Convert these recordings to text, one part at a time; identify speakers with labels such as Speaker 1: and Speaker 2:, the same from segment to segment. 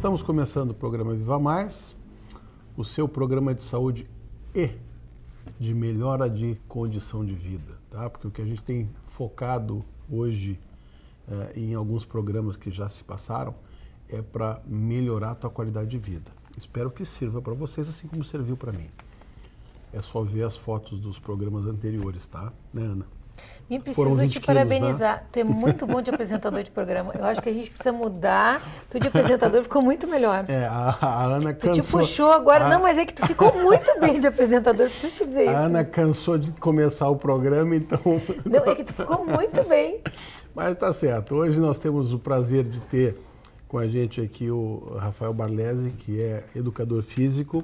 Speaker 1: Estamos começando o programa Viva Mais, o seu programa de saúde e de melhora de condição de vida, tá? Porque o que a gente tem focado hoje em alguns programas que já se passaram é para melhorar a tua qualidade de vida. Espero que sirva para vocês, assim como serviu para mim. É só ver as fotos dos programas anteriores, tá? Né, Ana?
Speaker 2: Me preciso te parabenizar. Né? Tu é muito bom de apresentador de programa. Eu acho que a gente precisa mudar. Tu de apresentador ficou muito melhor.
Speaker 1: A Ana cansou.
Speaker 2: Tu te puxou agora. Não, mas é que tu ficou muito bem de apresentador. Preciso te dizer isso.
Speaker 1: A Ana cansou de começar o programa, então...
Speaker 2: Não, é que tu ficou muito bem.
Speaker 1: Mas tá certo. Hoje nós temos o prazer de ter com a gente aqui o Rafael Barlesi, que é educador físico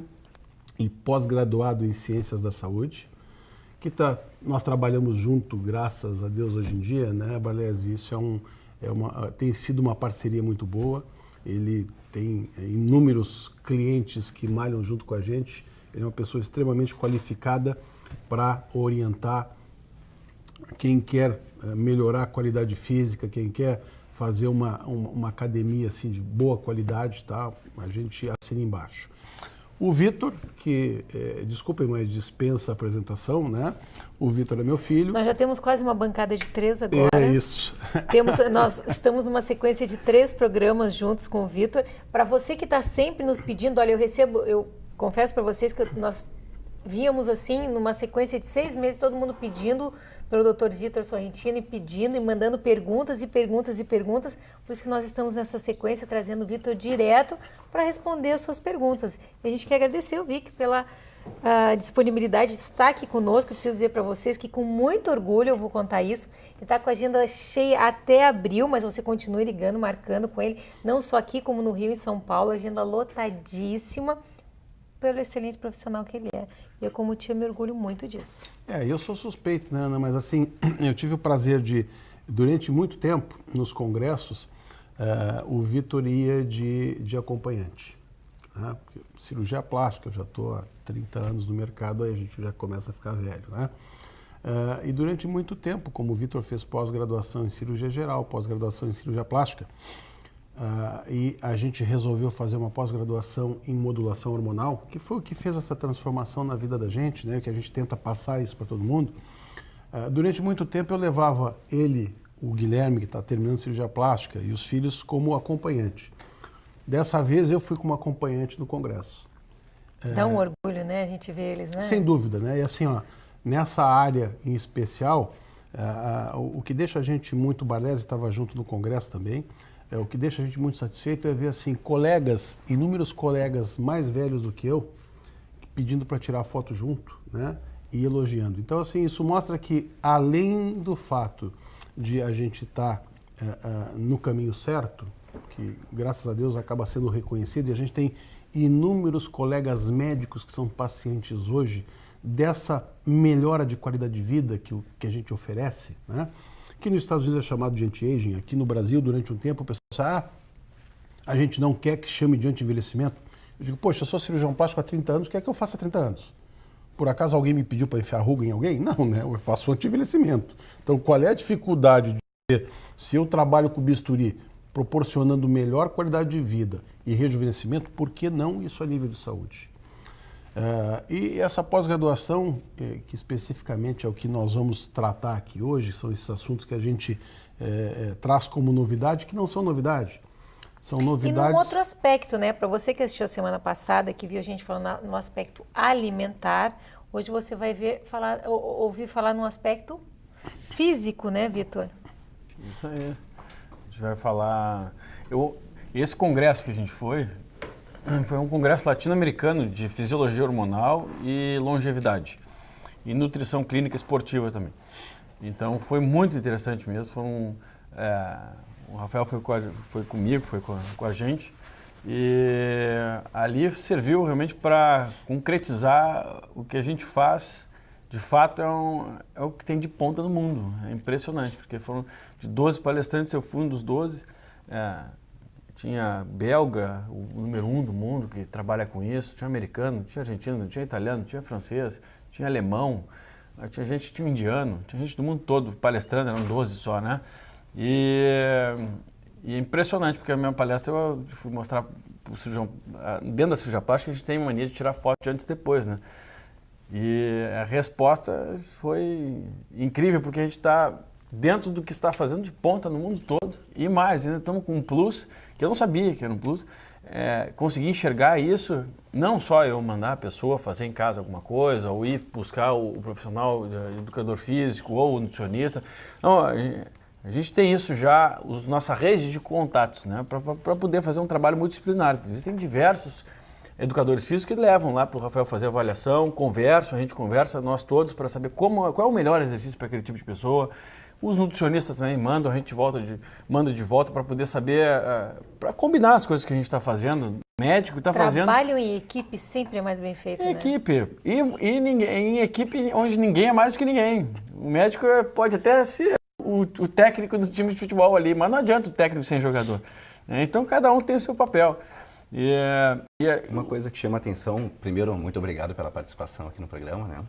Speaker 1: e pós-graduado em Ciências da Saúde. Nós trabalhamos junto, graças a Deus, hoje em dia, né, Barlesi? Isso tem sido uma parceria muito boa. Ele tem inúmeros clientes que malham junto com a gente. Ele é uma pessoa extremamente qualificada para orientar quem quer melhorar a qualidade física, quem quer fazer uma academia assim, de boa qualidade, tá? A gente assina embaixo. O Vitor, que, desculpem, mas dispensa a apresentação, né? O Vitor é meu filho.
Speaker 2: Nós já temos quase uma bancada de 3 agora.
Speaker 1: É isso.
Speaker 2: Nós estamos numa sequência de 3 programas juntos com o Vitor. Para você que está sempre nos pedindo, olha, eu confesso para vocês que nós víamos assim, numa sequência de 6 meses, todo mundo pedindo pelo Dr. Vitor Sorrentino e pedindo e mandando perguntas e perguntas e perguntas. Por isso que nós estamos nessa sequência trazendo o Vitor direto para responder as suas perguntas. E a gente quer agradecer o Vic pela disponibilidade de estar aqui conosco. Eu preciso dizer para vocês que com muito orgulho eu vou contar isso. Ele está com a agenda cheia até abril, mas você continue ligando, marcando com ele, não só aqui como no Rio e São Paulo, agenda lotadíssima, pelo excelente profissional que ele é. E eu, como tia, me orgulho muito disso.
Speaker 1: Eu sou suspeito, né, Ana? Mas assim, eu tive o prazer de, durante muito tempo, nos congressos, o Vitor ia de acompanhante. Né? Cirurgia plástica, eu já estou há 30 anos no mercado, aí a gente já começa a ficar velho, né? E durante muito tempo, como o Vitor fez pós-graduação em cirurgia geral, pós-graduação em cirurgia plástica, e a gente resolveu fazer uma pós-graduação em modulação hormonal, que foi o que fez essa transformação na vida da gente, né? Que a gente tenta passar isso para todo mundo. Durante muito tempo eu levava ele, o Guilherme, que está terminando cirurgia plástica, e os filhos como acompanhante. Dessa vez eu fui como acompanhante no congresso.
Speaker 2: Dá um orgulho, né? A gente vê eles, né?
Speaker 1: Sem dúvida, né? E assim, ó, nessa área em especial, o que deixa a gente muito... Barlesi estava junto no congresso também. O que deixa a gente muito satisfeito é ver assim, inúmeros colegas mais velhos do que eu, pedindo para tirar foto junto, né? E elogiando. Então, assim, isso mostra que, além do fato de a gente estar no caminho certo, que, graças a Deus, acaba sendo reconhecido, e a gente tem inúmeros colegas médicos que são pacientes hoje dessa melhora de qualidade de vida que a gente oferece, né? Que nos Estados Unidos é chamado de anti-aging. Aqui no Brasil, durante um tempo, o pessoal diz, a gente não quer que chame de anti-envelhecimento. Eu digo, poxa, eu sou cirurgião plástico há 30 anos, o que é que eu faço há 30 anos? Por acaso alguém me pediu para enfiar ruga em alguém? Não, né? Eu faço anti-envelhecimento. Então, qual é a dificuldade de dizer, se eu trabalho com bisturi proporcionando melhor qualidade de vida e rejuvenescimento, por que não isso a nível de saúde? E essa pós-graduação, que especificamente é o que nós vamos tratar aqui hoje, são esses assuntos que a gente traz como novidade, que não são novidade. São novidades...
Speaker 2: E num outro aspecto, né? Para você que assistiu a semana passada, que viu a gente falando no aspecto alimentar, hoje você vai ouvir falar no aspecto físico, né, Vitor?
Speaker 3: Isso aí. A gente vai falar... Esse congresso que a gente foi um congresso latino-americano de fisiologia hormonal e longevidade. E nutrição clínica esportiva também. Então foi muito interessante mesmo. O Rafael foi comigo, foi com a gente. E ali serviu realmente para concretizar o que a gente faz. De fato, é o que tem de ponta no mundo. É impressionante, porque foram de 12 palestrantes, eu fui um dos 12. Tinha belga, o número 1 do mundo que trabalha com isso, tinha americano, tinha argentino, tinha italiano, tinha francês, tinha alemão, tinha indiano, tinha gente do mundo todo palestrando, eram 12 só, né? E é impressionante, porque a minha palestra eu fui mostrar cirurgião, dentro da cirurgia plástica, a gente tem mania de tirar foto de antes e depois, né? E a resposta foi incrível, porque a gente está dentro do que está fazendo de ponta no mundo todo e mais, ainda estamos com um plus, que eu não sabia que era um plus, conseguir enxergar isso, não só eu mandar a pessoa fazer em casa alguma coisa, ou ir buscar o profissional, educador físico ou o nutricionista, não, a gente tem isso já, nossa rede de contatos, né, para poder fazer um trabalho multidisciplinar. Existem diversos educadores físicos que levam lá para o Rafael fazer avaliação, a gente conversa, nós todos, para saber qual é o melhor exercício para aquele tipo de pessoa. Os nutricionistas também mandam, a gente manda de volta para poder saber, para combinar as coisas que a gente está fazendo. O médico está fazendo...
Speaker 2: Trabalho em equipe sempre é mais bem feito, né?
Speaker 3: Equipe. Em equipe onde ninguém é mais do que ninguém. O médico pode até ser o técnico do time de futebol ali, mas não adianta o técnico sem jogador. Então, cada um tem o seu papel.
Speaker 4: Uma coisa que chama a atenção, primeiro, muito obrigado pela participação aqui no programa, né?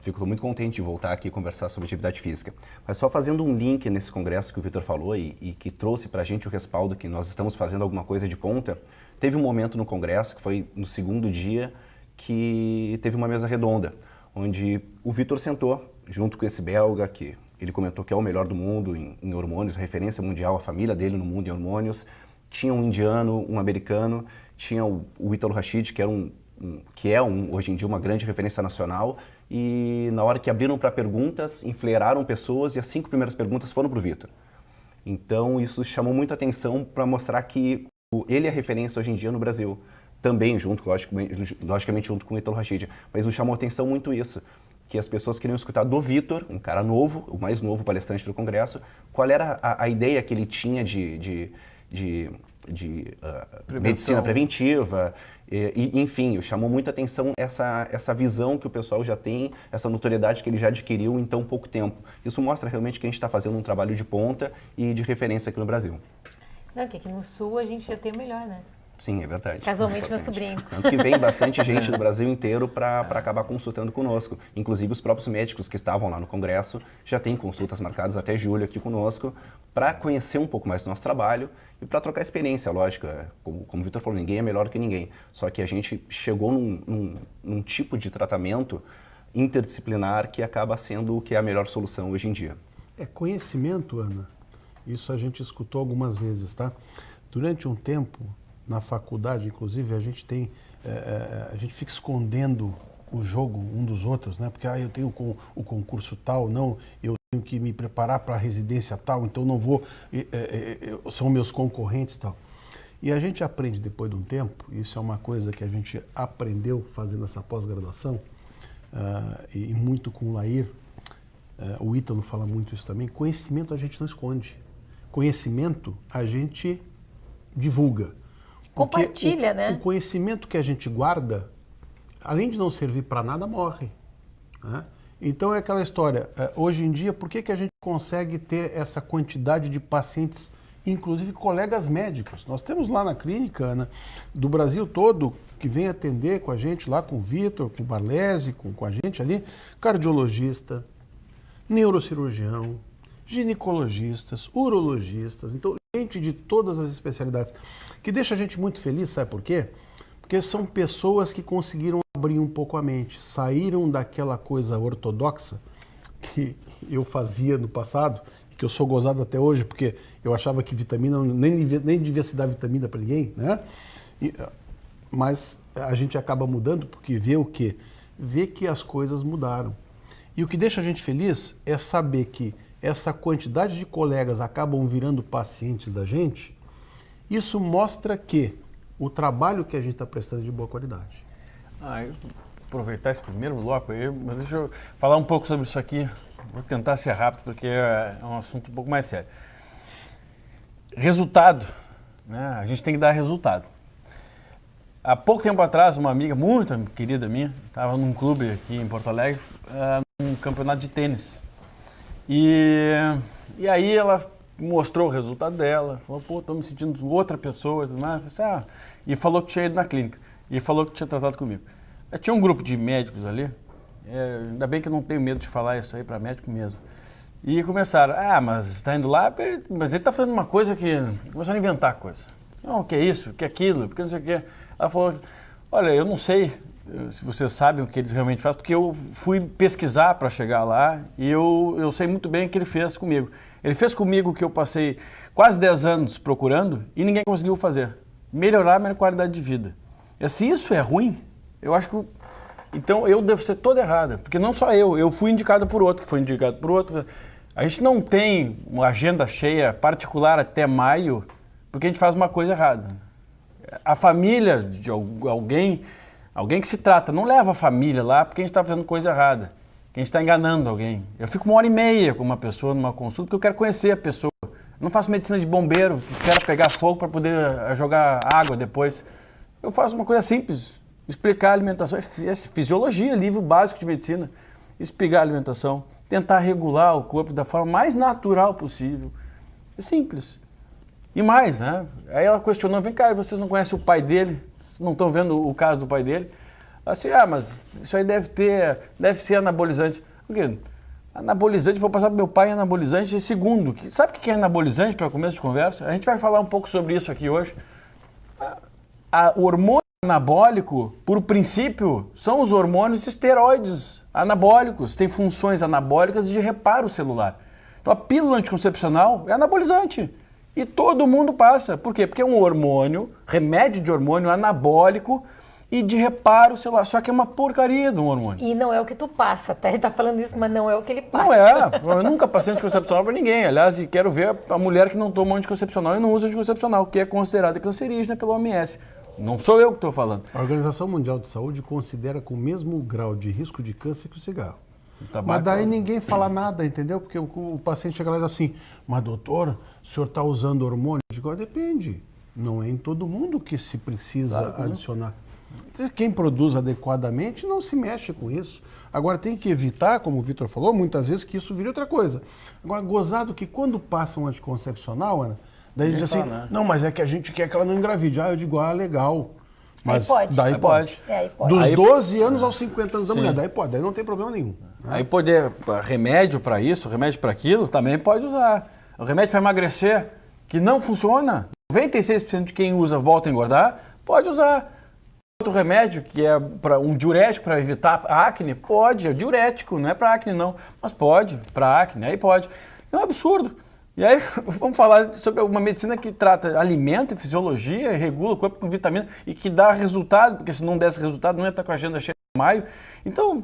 Speaker 4: Fico muito contente de voltar aqui e conversar sobre atividade física. Mas só fazendo um link nesse congresso que o Vitor falou e que trouxe para a gente o respaldo que nós estamos fazendo alguma coisa de ponta, teve um momento no congresso, que foi no segundo dia, que teve uma mesa redonda, onde o Vitor sentou junto com esse belga, que ele comentou que é o melhor do mundo em hormônios, referência mundial, a família dele no mundo em hormônios. Tinha um indiano, um americano, tinha o Ítalo Rachid, que é hoje em dia uma grande referência nacional, e na hora que abriram para perguntas, enfileiraram pessoas e as 5 primeiras perguntas foram para o Vitor. Então isso chamou muita atenção para mostrar que ele é referência hoje em dia no Brasil, também junto, logicamente junto com o Ítalo Rachid, mas nos chamou atenção muito isso, que as pessoas queriam escutar do Vitor, um cara novo, o mais novo palestrante do congresso, qual era a ideia que ele tinha de medicina preventiva, enfim, chamou muita atenção essa visão que o pessoal já tem, essa notoriedade que ele já adquiriu em tão pouco tempo. Isso mostra realmente que a gente está fazendo um trabalho de ponta e de referência aqui no Brasil.
Speaker 2: Não, que aqui no Sul a gente já tem o melhor, né?
Speaker 4: Sim, é verdade.
Speaker 2: Casualmente, meu sobrinho.
Speaker 4: Tanto que vem bastante gente do Brasil inteiro para acabar consultando conosco. Inclusive, os próprios médicos que estavam lá no congresso já têm consultas marcadas até julho aqui conosco para conhecer um pouco mais do nosso trabalho e para trocar experiência, lógico. Como o Vitor falou, ninguém é melhor que ninguém. Só que a gente chegou num tipo de tratamento interdisciplinar que acaba sendo o que é a melhor solução hoje em dia.
Speaker 1: Conhecimento, Ana, isso a gente escutou algumas vezes, tá? Durante um tempo, na faculdade, inclusive, a gente fica escondendo o jogo um dos outros, né? Porque eu tenho o concurso tal, não, eu tenho que me preparar para a residência tal, então não vou, são meus concorrentes tal. E a gente aprende depois de um tempo, isso é uma coisa que a gente aprendeu fazendo essa pós-graduação, e muito com o Lair, o Ítalo fala muito isso também, conhecimento a gente não esconde, conhecimento a gente divulga.
Speaker 2: Compartilha, né?
Speaker 1: O conhecimento que a gente guarda, além de não servir para nada, morre. Né? Então é aquela história, hoje em dia, por que a gente consegue ter essa quantidade de pacientes, inclusive colegas médicos? Nós temos lá na clínica, Ana, do Brasil todo, que vem atender com a gente lá, com o Vitor, com o Barlese, com a gente ali, cardiologista, neurocirurgião, ginecologistas, urologistas, então gente de todas as especialidades, que deixa a gente muito feliz, sabe por quê? Porque são pessoas que conseguiram abrir um pouco a mente, saíram daquela coisa ortodoxa que eu fazia no passado, e que eu sou gozado até hoje, porque eu achava que vitamina, nem devia se dar vitamina para ninguém, né? Mas a gente acaba mudando porque vê o quê? Vê que as coisas mudaram. E o que deixa a gente feliz é saber que essa quantidade de colegas acabam virando pacientes da gente. Isso mostra que o trabalho que a gente está prestando é de boa qualidade.
Speaker 3: Eu aproveitar esse primeiro bloco aí, mas deixa eu falar um pouco sobre isso aqui. Vou tentar ser rápido, porque é um assunto um pouco mais sério. Resultado, né? A gente tem que dar resultado. Há pouco tempo atrás, uma amiga muito querida minha, estava num clube aqui em Porto Alegre, num campeonato de tênis. E aí ela mostrou o resultado dela, falou, pô, tô me sentindo outra pessoa, tudo mais. E falou que tinha ido na clínica, e falou que tinha tratado comigo. Tinha um grupo de médicos ali, ainda bem que eu não tenho medo de falar isso aí para médico mesmo. E começaram, mas está indo lá, mas ele está fazendo uma coisa que... Começaram a inventar coisa. Não, o que é isso, o que é aquilo, porque não sei o que. Ela falou, olha, eu não sei se vocês sabem o que eles realmente fazem, porque eu fui pesquisar para chegar lá e eu sei muito bem o que ele fez comigo. Ele fez comigo o que eu passei quase 10 anos procurando e ninguém conseguiu fazer. Melhorar a minha qualidade de vida. E se isso é ruim, eu acho que... Então eu devo ser toda errada, porque não só eu fui indicado por outro, que foi indicado por outro. A gente não tem uma agenda cheia particular até maio, porque a gente faz uma coisa errada. A família de alguém que se trata, não leva a família lá porque a gente está fazendo coisa errada, que a gente está enganando alguém. Eu fico 1h30 com uma pessoa numa consulta porque eu quero conhecer a pessoa. Eu não faço medicina de bombeiro, que espera pegar fogo para poder jogar água depois. Eu faço uma coisa simples, explicar a alimentação, é fisiologia, livro básico de medicina. Explicar a alimentação, tentar regular o corpo da forma mais natural possível. É simples. E mais, né? Aí ela questionou, vem cá, vocês não conhecem o pai dele? Não estão vendo o caso do pai dele? Assim, mas isso aí deve ser anabolizante. Por quê? Anabolizante, vou passar para meu pai anabolizante. E segundo, sabe o que é anabolizante para começo de conversa? A gente vai falar um pouco sobre isso aqui hoje. O hormônio anabólico, por princípio, são os hormônios esteroides anabólicos. Tem funções anabólicas de reparo celular. Então a pílula anticoncepcional é anabolizante. E todo mundo passa. Por quê? Porque é um hormônio, remédio de hormônio anabólico e de reparo celular. Só que é uma porcaria de um hormônio.
Speaker 2: E não é o que tu passa, tá? Ele tá falando isso, mas não é o que ele passa.
Speaker 3: Não é. Eu nunca passei anticoncepcional para ninguém. Aliás, quero ver a mulher que não toma anticoncepcional e não usa anticoncepcional, que é considerada cancerígena pela OMS. Não sou eu que estou falando.
Speaker 1: A Organização Mundial de Saúde considera com o mesmo grau de risco de câncer que o cigarro. Mas daí ninguém fala nada, entendeu? Porque o paciente chega lá e diz assim, mas doutor, o senhor está usando hormônio? Eu digo, depende. Não é em todo mundo que se precisa adicionar. Quem produz adequadamente não se mexe com isso. Agora tem que evitar, como o Vitor falou, muitas vezes que isso vire outra coisa. Agora, gozado que quando passa um anticoncepcional, Ana, daí diz assim, não, mas é que a gente quer que ela não engravide. Eu digo, legal. Mas
Speaker 2: aí pode.
Speaker 1: Daí pode.
Speaker 2: Aí pode.
Speaker 1: Dos 12 anos aos 50 anos da mulher, daí pode, daí não tem problema nenhum. Né?
Speaker 3: Aí remédio para isso, remédio para aquilo, também pode usar. O remédio para emagrecer, que não funciona, 96% de quem usa volta a engordar, pode usar. Outro remédio, que é um diurético para evitar a acne, pode, é diurético, não é para acne não, mas pode, para acne, aí pode. É um absurdo. E aí vamos falar sobre uma medicina que trata alimento e fisiologia, regula o corpo com vitamina e que dá resultado, porque se não desse resultado não ia estar com a agenda cheia em maio. Então,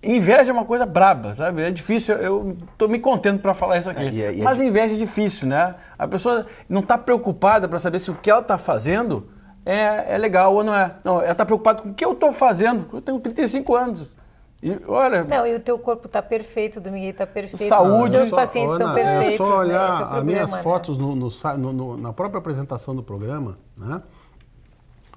Speaker 3: inveja é uma coisa braba, sabe? É difícil, eu estou me contendo para falar isso aqui. Mas inveja é difícil, né? A pessoa não está preocupada para saber se o que ela está fazendo é legal ou não é. Não, ela está preocupada com o que eu estou fazendo. Eu tenho 35 anos. E, olha,
Speaker 2: não, e o teu corpo está perfeito, o Dominguinho está perfeito.
Speaker 3: Saúde.
Speaker 2: Os pacientes estão perfeitos.
Speaker 1: É só olhar
Speaker 2: né?
Speaker 1: as minhas fotos na própria apresentação do programa, né?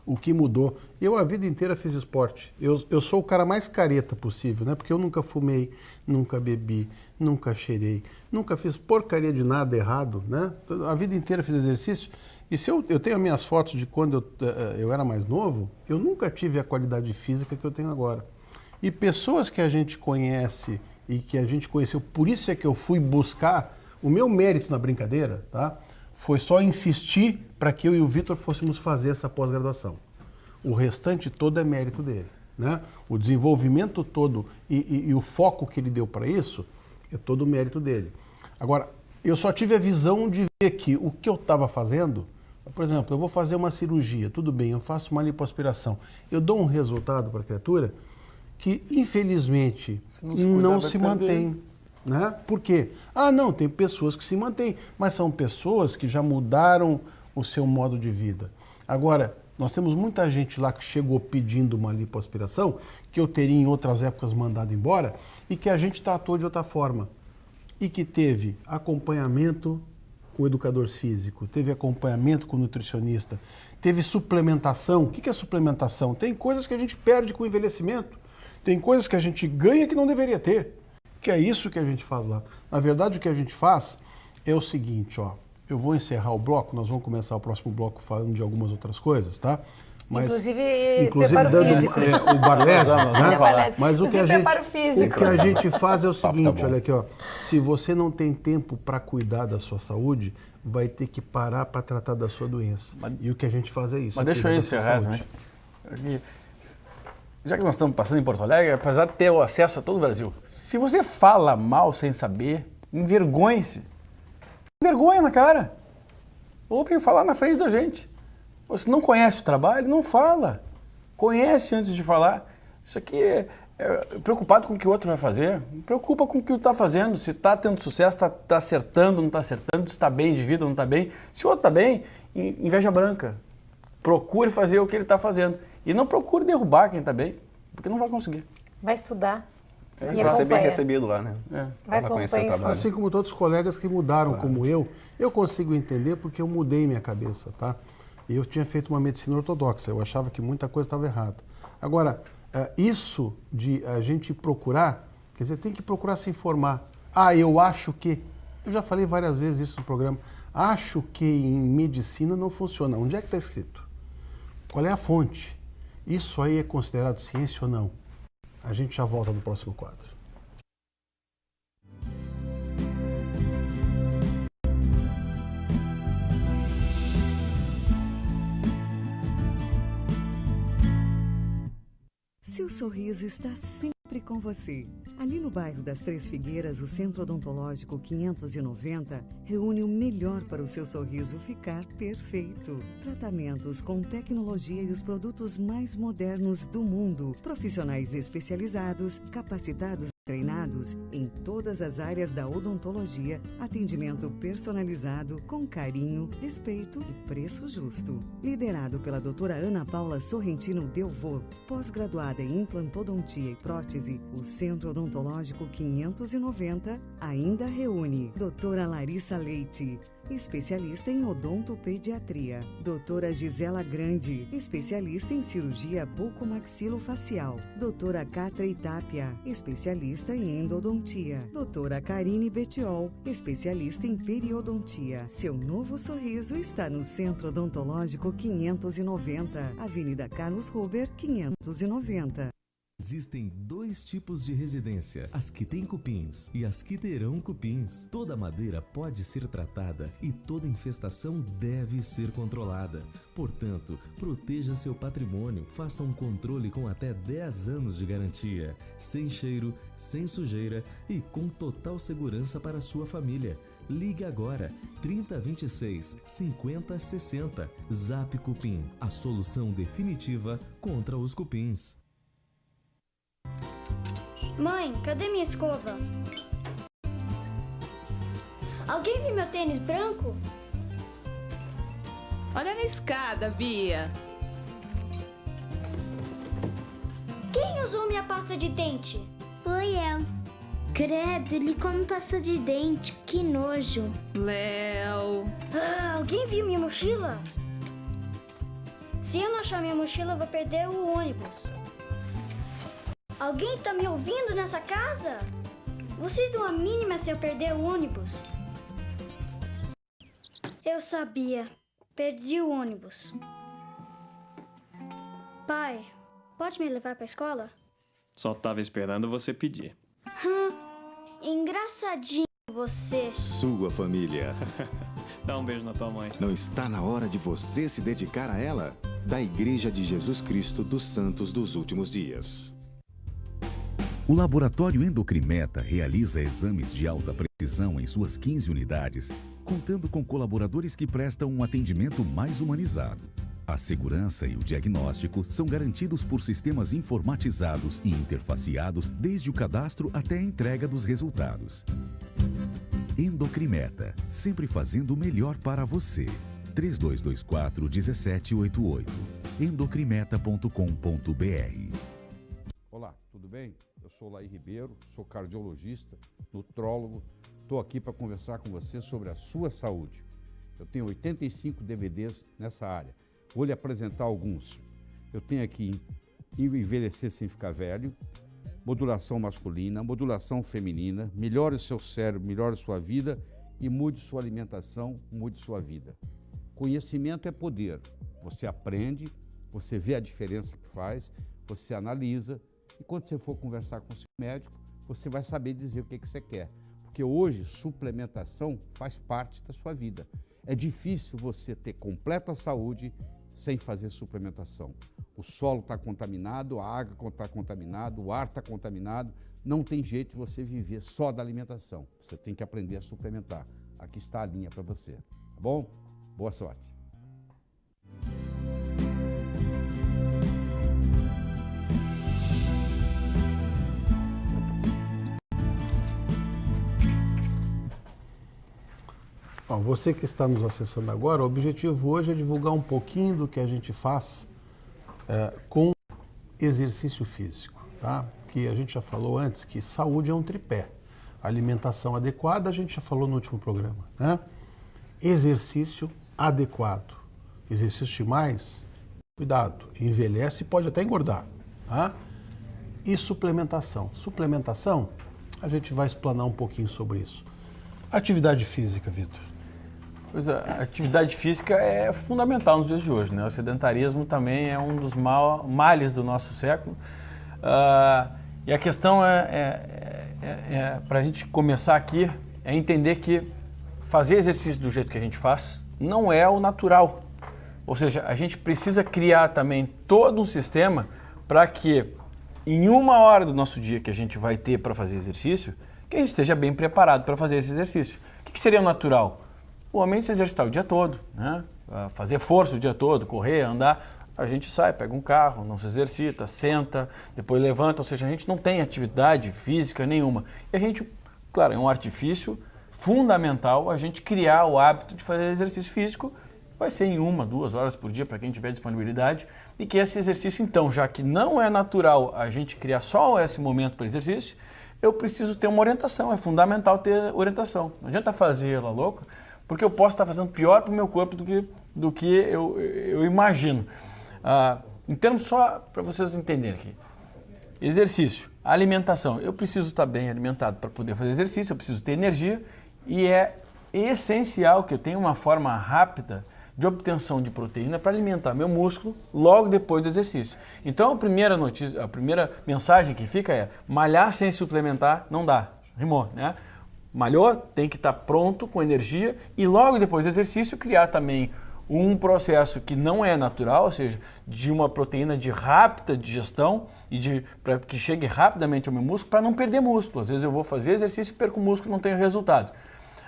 Speaker 1: O que mudou. Eu a vida inteira fiz esporte. Eu sou o cara mais careta possível, né? Porque eu nunca fumei, nunca bebi, nunca cheirei, nunca fiz porcaria de nada errado, né? A vida inteira fiz exercício. E se eu tenho as minhas fotos de quando eu era mais novo, eu nunca tive a qualidade física que eu tenho agora. E pessoas que a gente conhece e que a gente conheceu, por isso é que eu fui buscar o meu mérito na brincadeira, tá? Foi só insistir para que eu e o Vitor fôssemos fazer essa pós-graduação. O restante todo é mérito dele, né? O desenvolvimento todo e o foco que ele deu para isso é todo o mérito dele. Agora, eu só tive a visão de ver que o que eu estava fazendo, por exemplo, eu vou fazer uma cirurgia, tudo bem, eu faço uma lipoaspiração, eu dou um resultado para a criatura que, infelizmente, não se mantém. Né? Por quê? Não, tem pessoas que se mantêm, mas são pessoas que já mudaram o seu modo de vida. Agora, nós temos muita gente lá que chegou pedindo uma lipoaspiração, que eu teria em outras épocas mandado embora, e que a gente tratou de outra forma. E que teve acompanhamento com o educador físico, teve acompanhamento com o nutricionista, teve suplementação. O que é suplementação? Tem coisas que a gente perde com o envelhecimento. Tem coisas que a gente ganha que não deveria ter, que é isso que a gente faz lá. Na verdade, o que a gente faz é o seguinte, eu vou encerrar o bloco, nós vamos começar o próximo bloco falando de algumas outras coisas, tá? Mas,
Speaker 2: inclusive
Speaker 1: dando o Barlese, né? Mas o que a gente faz é o seguinte, olha aqui, se você não tem tempo para cuidar da sua saúde, vai ter que parar para tratar da sua doença. E o que a gente faz é isso.
Speaker 3: Mas deixa eu encerrar, né? Já que nós estamos passando em Porto Alegre, apesar de ter o acesso a todo o Brasil, se você fala mal sem saber, envergonhe-se. Vergonha na cara. Ou vem falar na frente da gente. Você não conhece o trabalho, não fala. Conhece antes de falar. Isso aqui é preocupado com o que o outro vai fazer. Preocupa com o que o está fazendo. Se está tendo sucesso, está acertando, não está acertando, se está bem de vida, não está bem. Se o outro está bem, inveja branca. Procure fazer o que ele está fazendo. E não procure derrubar quem está bem, porque não vai conseguir.
Speaker 2: Vai estudar.
Speaker 4: Vai ser bem recebido lá, né?
Speaker 2: Vai acompanhar.
Speaker 1: Assim como todos os colegas que mudaram como eu consigo entender porque eu mudei minha cabeça, tá? Eu tinha feito uma medicina ortodoxa, eu achava que muita coisa estava errada. Agora, isso de a gente procurar, quer dizer, tem que procurar se informar. Eu acho que... Eu já falei várias vezes isso no programa. Acho que em medicina não funciona. Onde é que está escrito? Qual é a fonte? Isso aí é considerado ciência ou não? A gente já volta no próximo quadro.
Speaker 5: Seu sorriso está sempre com você. Ali no bairro das Três Figueiras, o Centro Odontológico 590 reúne o melhor para o seu sorriso ficar perfeito. Tratamentos com tecnologia e os produtos mais modernos do mundo. Profissionais especializados, capacitados e treinados em todas as áreas da odontologia. Atendimento personalizado, com carinho, respeito e preço justo. Liderado pela doutora Ana Paula Sorrentino Delvaux, pós-graduada em implantodontia e prótese, o Centro Odontológico 590 ainda reúne doutora Larissa Leite, especialista em odontopediatria. Doutora Gisela Grande, especialista em cirurgia bucomaxilofacial. Doutora Catra Itápia, especialista em endodontia. Doutora Karine Betiol, especialista em periodontia. Seu novo sorriso está no Centro Odontológico 590, Avenida Carlos Ruber, 590.
Speaker 6: Existem dois tipos de residência, as que têm cupins e as que terão cupins. Toda madeira pode ser tratada e toda infestação deve ser controlada. Portanto, proteja seu patrimônio, faça um controle com até 10 anos de garantia, sem cheiro, sem sujeira e com total segurança para a sua família. Ligue agora, 3026 5060. Zap Cupim, a solução definitiva contra os cupins.
Speaker 7: Mãe, cadê minha escova? Alguém viu meu tênis branco?
Speaker 8: Olha na escada, Bia.
Speaker 7: Quem usou minha pasta de dente?
Speaker 9: Fui eu. Credo, ele come pasta de dente, que nojo.
Speaker 8: Léo.
Speaker 7: Alguém viu minha mochila? Se eu não achar minha mochila, eu vou perder o ônibus. Alguém tá me ouvindo nessa casa? Vocês dão a mínima se eu perder o ônibus? Eu sabia. Perdi o ônibus. Pai, pode me levar pra escola?
Speaker 10: Só tava esperando você pedir.
Speaker 7: Engraçadinho você.
Speaker 11: Sua família.
Speaker 10: Dá um beijo na tua mãe.
Speaker 11: Não está na hora de você se dedicar a ela? Da Igreja de Jesus Cristo dos Santos dos Últimos Dias.
Speaker 12: O Laboratório Endocrimeta realiza exames de alta precisão em suas 15 unidades, contando com colaboradores que prestam um atendimento mais humanizado. A segurança e o diagnóstico são garantidos por sistemas informatizados e interfaceados desde o cadastro até a entrega dos resultados. Endocrimeta, sempre fazendo o melhor para você. 3224-1788. endocrimeta.com.br.
Speaker 13: Olá, tudo bem? Eu sou Laí Ribeiro, sou cardiologista, nutrólogo. Estou aqui para conversar com você sobre a sua saúde. Eu tenho 85 DVDs nessa área. Vou lhe apresentar alguns. Eu tenho aqui Envelhecer Sem Ficar Velho, Modulação Masculina, Modulação Feminina, Melhore o Seu Cérebro, Melhore Sua Vida e Mude Sua Alimentação, Mude Sua Vida. Conhecimento é poder. Você aprende, você vê a diferença que faz, você analisa e quando você for conversar com o seu médico, você vai saber dizer o que você quer. Porque hoje, suplementação faz parte da sua vida. É difícil você ter completa saúde sem fazer suplementação. O solo está contaminado, a água está contaminada, o ar está contaminado. Não tem jeito de você viver só da alimentação. Você tem que aprender a suplementar. Aqui está a linha para você, tá bom? Boa sorte.
Speaker 1: Bom, você que está nos acessando agora, o objetivo hoje é divulgar um pouquinho do que a gente faz com exercício físico, tá? Que a gente já falou antes que saúde é um tripé. Alimentação adequada, a gente já falou no último programa, né? Exercício adequado. Exercício demais, cuidado, envelhece e pode até engordar, tá? E suplementação. Suplementação, a gente vai explanar um pouquinho sobre isso. Atividade física, Vitor.
Speaker 3: Pois é, a atividade física é fundamental nos dias de hoje, né? O sedentarismo também é um dos males do nosso século. E a questão para a gente começar aqui, é entender que fazer exercício do jeito que a gente faz não é o natural. Ou seja, a gente precisa criar também todo um sistema para que em 1 hora do nosso dia que a gente vai ter para fazer exercício, que a gente esteja bem preparado para fazer esse exercício. O que seria o natural? O homem se exercitar o dia todo, né? Fazer força o dia todo, correr, andar. A gente sai, pega um carro, não se exercita, senta, depois levanta, ou seja, a gente não tem atividade física nenhuma. E a gente, claro, é um artifício fundamental a gente criar o hábito de fazer exercício físico, vai ser em 1, 2 horas por dia para quem tiver disponibilidade, e que esse exercício, então, já que não é natural a gente criar só esse momento para exercício, eu preciso ter uma orientação, é fundamental ter orientação. Não adianta fazer ela louca, porque eu posso estar fazendo pior para o meu corpo do que eu imagino. Em termos só para vocês entenderem aqui, exercício, alimentação, eu preciso estar bem alimentado para poder fazer exercício, eu preciso ter energia e é essencial que eu tenha uma forma rápida de obtenção de proteína para alimentar meu músculo logo depois do exercício. Então a primeira notícia, a primeira mensagem que fica é: malhar sem suplementar não dá, rimou, né? Malhou, tem que estar pronto, com energia, e logo depois do exercício criar também um processo que não é natural, ou seja, de uma proteína de rápida digestão e para que chegue rapidamente ao meu músculo, para não perder músculo. Às vezes eu vou fazer exercício e perco o músculo e não tenho resultado.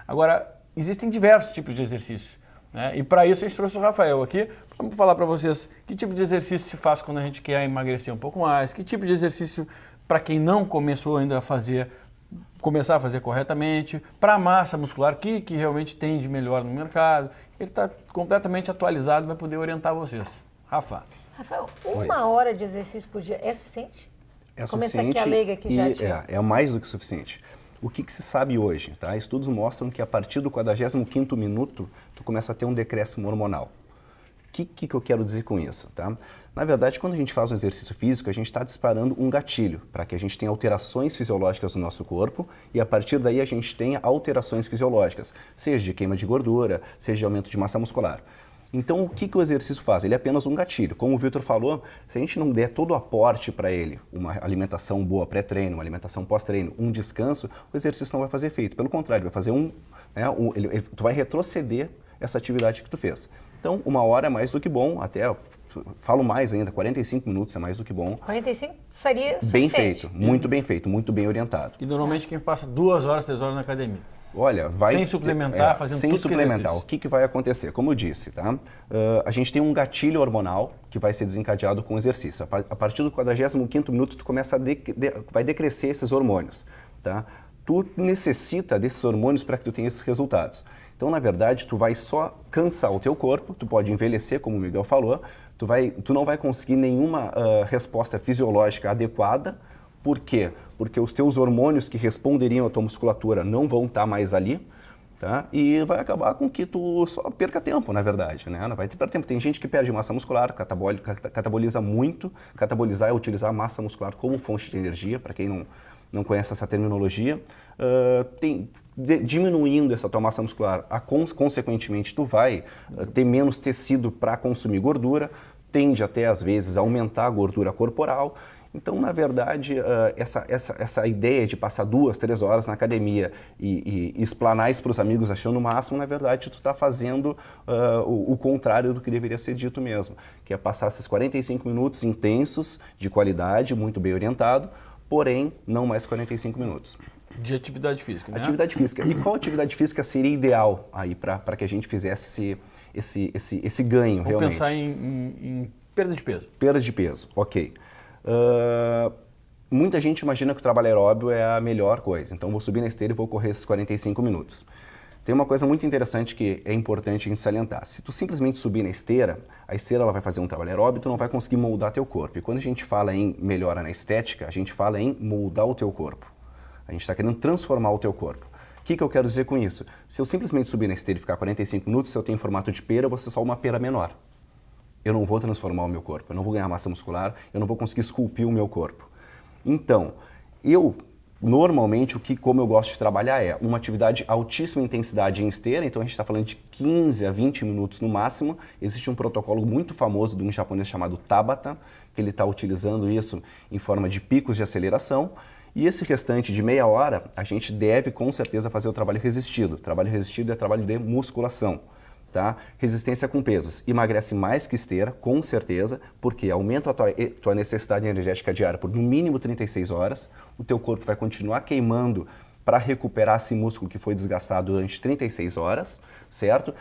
Speaker 3: Agora, existem diversos tipos de exercício, né? E para isso a gente trouxe o Rafael aqui para falar para vocês que tipo de exercício se faz quando a gente quer emagrecer um pouco mais, que tipo de exercício para quem não começou ainda a fazer, começar a fazer corretamente, para a massa muscular, que realmente tem de melhor no mercado. Ele está completamente atualizado, vai poder orientar vocês. Rafael,
Speaker 2: 1 hora de exercício por dia é suficiente?
Speaker 4: É
Speaker 2: Começa
Speaker 4: suficiente
Speaker 2: aqui a leiga que já
Speaker 4: é mais do que suficiente. O que se sabe hoje? Tá? Estudos mostram que a partir do 45º minuto, tu começa a ter um decréscimo hormonal. O que eu quero dizer com isso? Tá? Na verdade, quando a gente faz um exercício físico, a gente está disparando um gatilho para que a gente tenha alterações fisiológicas no nosso corpo e a partir daí a gente tenha alterações fisiológicas, seja de queima de gordura, seja de aumento de massa muscular. Então, o que o exercício faz? Ele é apenas um gatilho. Como o Vitor falou, se a gente não der todo o aporte para ele, uma alimentação boa pré-treino, uma alimentação pós-treino, um descanso, o exercício não vai fazer efeito. Pelo contrário, vai fazer tu vai retroceder essa atividade que tu fez. Então, 1 hora é mais do que bom, até falo mais ainda, 45 minutos é mais do que bom.
Speaker 2: 45 seria suficiente.
Speaker 4: Bem feito, muito bem orientado.
Speaker 3: E normalmente quem passa 2 horas, 3 horas na academia?
Speaker 4: Olha, vai...
Speaker 3: Sem suplementar, fazendo tudo que
Speaker 4: Sem suplementar, o que vai acontecer? Como eu disse, tá? A gente tem um gatilho hormonal que vai ser desencadeado com o exercício. A partir do 45º minuto, tu começa vai decrescer esses hormônios, tá? Tu necessita desses hormônios para que tu tenha esses resultados. Então, na verdade, tu vai só cansar o teu corpo, tu pode envelhecer, como o Miguel falou, tu não vai conseguir nenhuma resposta fisiológica adequada. Por quê? Porque os teus hormônios que responderiam à tua musculatura não vão estar mais ali, tá? E vai acabar com que tu só perca tempo, na verdade, né? Não vai ter tempo. Tem gente que perde massa muscular, cataboliza muito. Catabolizar é utilizar a massa muscular como fonte de energia, para quem não conhece essa terminologia. Diminuindo essa tua massa muscular, consequentemente tu vai ter menos tecido para consumir gordura, tende até às vezes a aumentar a gordura corporal Então, na verdade, essa ideia de passar 2, 3 horas na academia e explanar isso para os amigos achando o máximo, na verdade, tu está fazendo o contrário do que deveria ser dito mesmo, que é passar esses 45 minutos intensos, de qualidade, muito bem orientado, porém, não mais 45 minutos.
Speaker 3: De atividade física, né?
Speaker 4: Atividade física. E qual atividade física seria ideal aí para que a gente fizesse esse ganho,
Speaker 3: Vou
Speaker 4: realmente?
Speaker 3: Pensar em perda de peso.
Speaker 4: Perda de peso, ok. Muita gente imagina que o trabalho aeróbio é a melhor coisa, então vou subir na esteira e vou correr esses 45 minutos. Tem uma coisa muito interessante que é importante a gente salientar. Se tu simplesmente subir na esteira, a esteira ela vai fazer um trabalho aeróbio, tu não vai conseguir moldar teu corpo. E quando a gente fala em melhora na estética, a gente fala em moldar o teu corpo. A gente está querendo transformar o teu corpo. O que eu quero dizer com isso? Se eu simplesmente subir na esteira e ficar 45 minutos, se eu tenho formato de pera, eu vou ser só uma pera menor. Eu não vou transformar o meu corpo, eu não vou ganhar massa muscular, eu não vou conseguir esculpir o meu corpo. Então, normalmente, como eu gosto de trabalhar é uma atividade altíssima intensidade em esteira, então a gente está falando de 15 a 20 minutos no máximo. Existe um protocolo muito famoso de um japonês chamado Tabata, que ele está utilizando isso em forma de picos de aceleração. E esse restante de meia hora, a gente deve com certeza fazer o trabalho resistido. Trabalho resistido é trabalho de musculação. Tá? Resistência com pesos. Emagrece mais que esteira, com certeza, porque aumenta a tua necessidade energética diária por no mínimo 36 horas. O teu corpo vai continuar queimando para recuperar esse músculo que foi desgastado durante 36 horas, certo?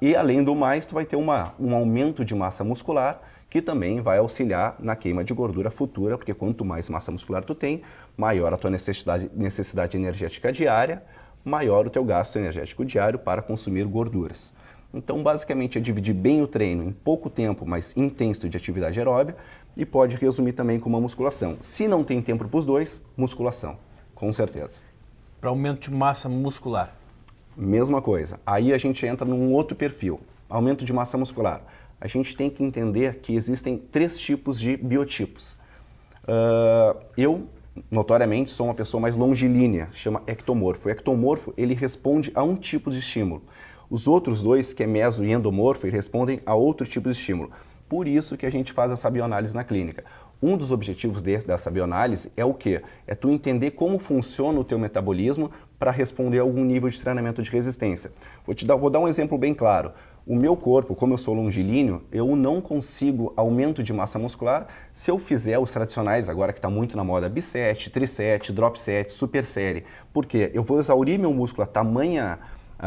Speaker 4: E além do mais, tu vai ter um aumento de massa muscular, que também vai auxiliar na queima de gordura futura, porque quanto mais massa muscular tu tem, maior a tua necessidade energética diária, maior o teu gasto energético diário para consumir gorduras. Então, basicamente, é dividir bem o treino em pouco tempo, mas intenso de atividade aeróbica e pode resumir também com uma musculação. Se não tem tempo para os dois, musculação, com certeza.
Speaker 3: Para aumento de massa muscular?
Speaker 4: Mesma coisa. Aí a gente entra num outro perfil, aumento de massa muscular. A gente tem que entender que existem 3 tipos de biotipos. Eu, notoriamente, sou uma pessoa mais longilínea, chama ectomorfo. O ectomorfo, ele responde a um tipo de estímulo. Os outros 2, que é meso e endomorfo, respondem a outro tipo de estímulo. Por isso que a gente faz essa bioanálise na clínica. Um dos objetivos dessa bioanálise é o quê? É tu entender como funciona o teu metabolismo para responder a algum nível de treinamento de resistência. Vou dar um exemplo bem claro. O meu corpo, como eu sou longilíneo, eu não consigo aumento de massa muscular se eu fizer os tradicionais, agora que está muito na moda, biset, triset, drop set, super série. Por quê? Eu vou exaurir meu músculo a tamanha...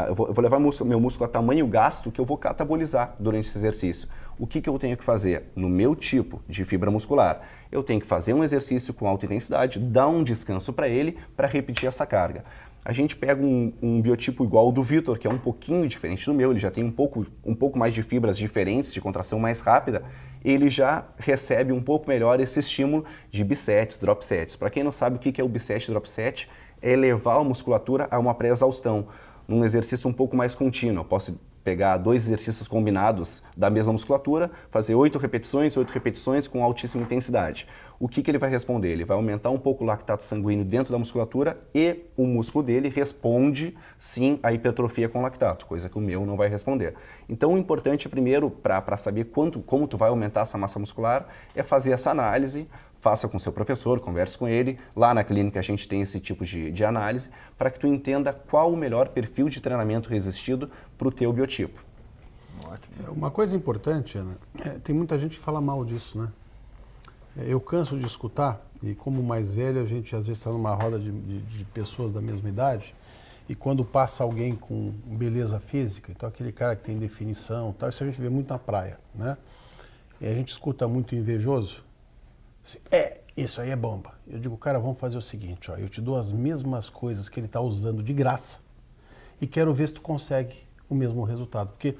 Speaker 4: Eu vou levar meu músculo a tamanho gasto que eu vou catabolizar durante esse exercício. O que eu tenho que fazer? No meu tipo de fibra muscular, eu tenho que fazer um exercício com alta intensidade, dar um descanso para ele, para repetir essa carga. A gente pega um biotipo igual ao do Vitor, que é um pouquinho diferente do meu, ele já tem um pouco mais de fibras diferentes, de contração mais rápida, ele já recebe um pouco melhor esse estímulo de bisets, drop sets. Para quem não sabe o que é o biset, drop set, é elevar a musculatura a uma pré-exaustão, num exercício um pouco mais contínuo. Eu posso pegar 2 exercícios combinados da mesma musculatura, fazer 8 repetições com altíssima intensidade. O que ele vai responder? Ele vai aumentar um pouco o lactato sanguíneo dentro da musculatura e o músculo dele responde sim à hipertrofia com lactato, coisa que o meu não vai responder. Então o importante primeiro, para saber como tu vai aumentar essa massa muscular, é fazer essa análise. Faça com seu professor, converse com ele. Lá na clínica a gente tem esse tipo de análise para que tu entenda qual o melhor perfil de treinamento resistido para o teu biotipo.
Speaker 1: Ótimo. Uma coisa importante, Ana, tem muita gente que fala mal disso, né? Eu canso de escutar, e como mais velho, a gente às vezes está numa roda de pessoas da mesma idade, e quando passa alguém com beleza física, então aquele cara que tem definição, tal, isso a gente vê muito na praia, né? E a gente escuta muito invejoso. Isso aí é bomba. Eu digo, cara, vamos fazer o seguinte, ó, eu te dou as mesmas coisas que ele está usando de graça e quero ver se tu consegue o mesmo resultado. Porque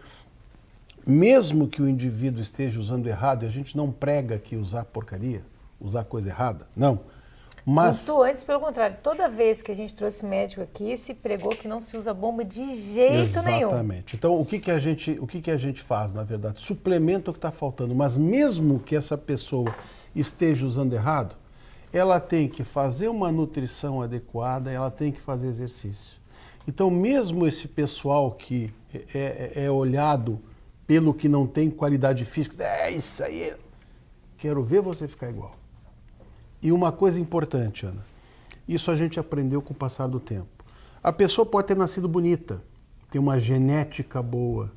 Speaker 1: mesmo que o indivíduo esteja usando errado, e a gente não prega que usar porcaria, usar coisa errada, não. Mas
Speaker 2: muito antes, pelo contrário, toda vez que a gente trouxe médico aqui, se pregou que não se usa bomba de jeito nenhum.
Speaker 1: Exatamente. Então, o que a gente faz, na verdade? Suplementa o que está faltando, mas mesmo que essa pessoa esteja usando errado, ela tem que fazer uma nutrição adequada, ela tem que fazer exercício. Então, mesmo esse pessoal que é olhado pelo que não tem qualidade física, isso aí, quero ver você ficar igual. E uma coisa importante, Ana, isso a gente aprendeu com o passar do tempo. A pessoa pode ter nascido bonita, ter uma genética boa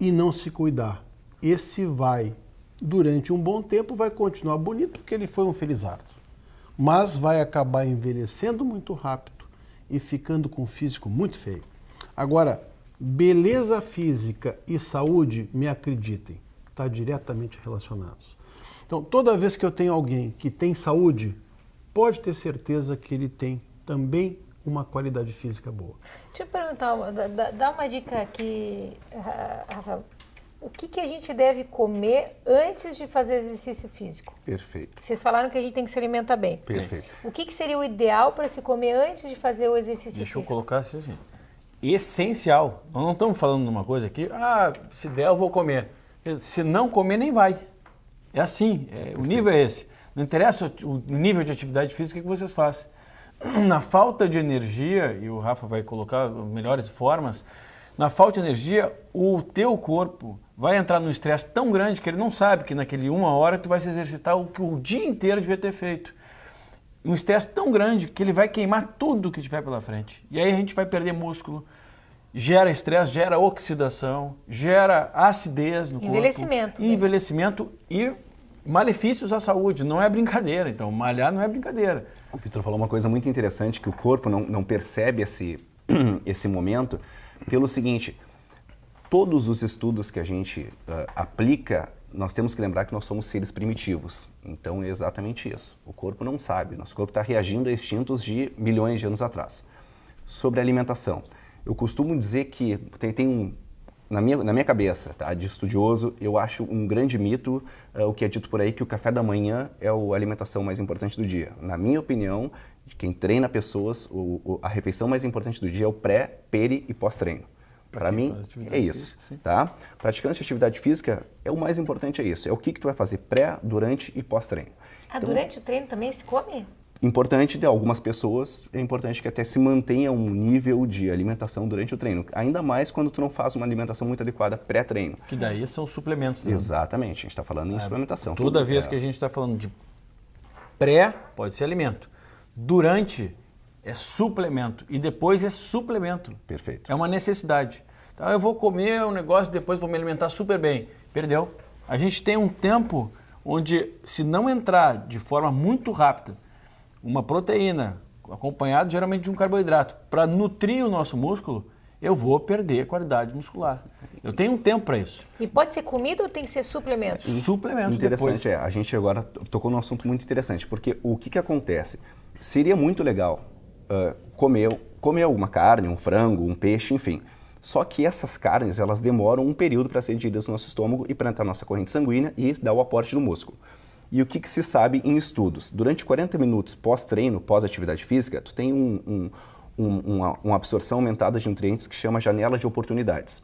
Speaker 1: e não se cuidar. Esse vai, durante um bom tempo, vai continuar bonito porque ele foi um felizardo. Mas vai acabar envelhecendo muito rápido e ficando com um físico muito feio. Agora, beleza física e saúde, me acreditem, está diretamente relacionados. Então, toda vez que eu tenho alguém que tem saúde, pode ter certeza que ele tem também uma qualidade física boa.
Speaker 2: Deixa eu perguntar, dá uma dica aqui, Rafael. O que a gente deve comer antes de fazer exercício físico?
Speaker 4: Perfeito.
Speaker 2: Vocês falaram que a gente tem que se alimentar bem.
Speaker 4: Perfeito.
Speaker 2: O que seria o ideal para se comer antes de fazer o exercício físico?
Speaker 3: Deixa eu colocar assim. Essencial. Nós não estamos falando de uma coisa aqui, se der eu vou comer. Se não comer, nem vai. É assim, o nível é esse. Não interessa o nível de atividade física que vocês fazem. Na falta de energia, e o Rafa vai colocar melhores formas, na falta de energia, o teu corpo vai entrar num estresse tão grande que ele não sabe que naquele 1 hora tu vai se exercitar o que o dia inteiro devia ter feito. Um estresse tão grande que ele vai queimar tudo que tiver pela frente. E aí a gente vai perder músculo, gera estresse, gera oxidação, gera acidez no corpo. Envelhecimento e malefícios à saúde. Não é brincadeira, então malhar não é brincadeira.
Speaker 4: O Vitor falou uma coisa muito interessante, que o corpo não percebe esse momento, pelo seguinte: todos os estudos que a gente aplica, nós temos que lembrar que nós somos seres primitivos. Então é exatamente isso. O corpo não sabe, nosso corpo está reagindo a instintos de milhões de anos atrás. Sobre a alimentação, eu costumo dizer que tem na minha cabeça, tá, de estudioso, eu acho um grande mito o que é dito por aí, que o café da manhã é a alimentação mais importante do dia. Na minha opinião, de quem treina pessoas, a refeição mais importante do dia é o pré, peri e pós-treino. Para mim, é isso.
Speaker 3: Física,
Speaker 4: tá? Praticante de atividade física, o mais importante é isso. É o que tu vai fazer pré, durante e pós-treino. Então,
Speaker 2: durante o treino também se come?
Speaker 4: Importante, de algumas pessoas, é importante que até se mantenha um nível de alimentação durante o treino. Ainda mais quando tu não faz uma alimentação muito adequada pré-treino.
Speaker 3: Que daí são suplementos. Né?
Speaker 4: Exatamente, a gente está falando em suplementação.
Speaker 3: Toda vez que a gente está falando de pré, pode ser alimento. Durante é suplemento e depois é suplemento.
Speaker 4: Perfeito.
Speaker 3: É uma necessidade. Então eu vou comer um negócio, depois vou me alimentar super bem. Perdeu. A gente tem um tempo onde, se não entrar de forma muito rápida, uma proteína, acompanhado geralmente de um carboidrato, para nutrir o nosso músculo, eu vou perder a qualidade muscular. Eu tenho um tempo para isso.
Speaker 2: E pode ser comida ou tem que ser suplemento?
Speaker 4: Suplemento. Interessante, depois. A gente agora tocou num assunto muito interessante, porque o que acontece? Seria muito legal comer alguma carne, um frango, um peixe, enfim. Só que essas carnes, elas demoram um período para serem digeridas no nosso estômago e para entrar na nossa corrente sanguínea e dar o aporte no músculo. E o que se sabe em estudos? Durante 40 minutos pós-treino, pós-atividade física, tu tem uma absorção aumentada de nutrientes que chama janela de oportunidades.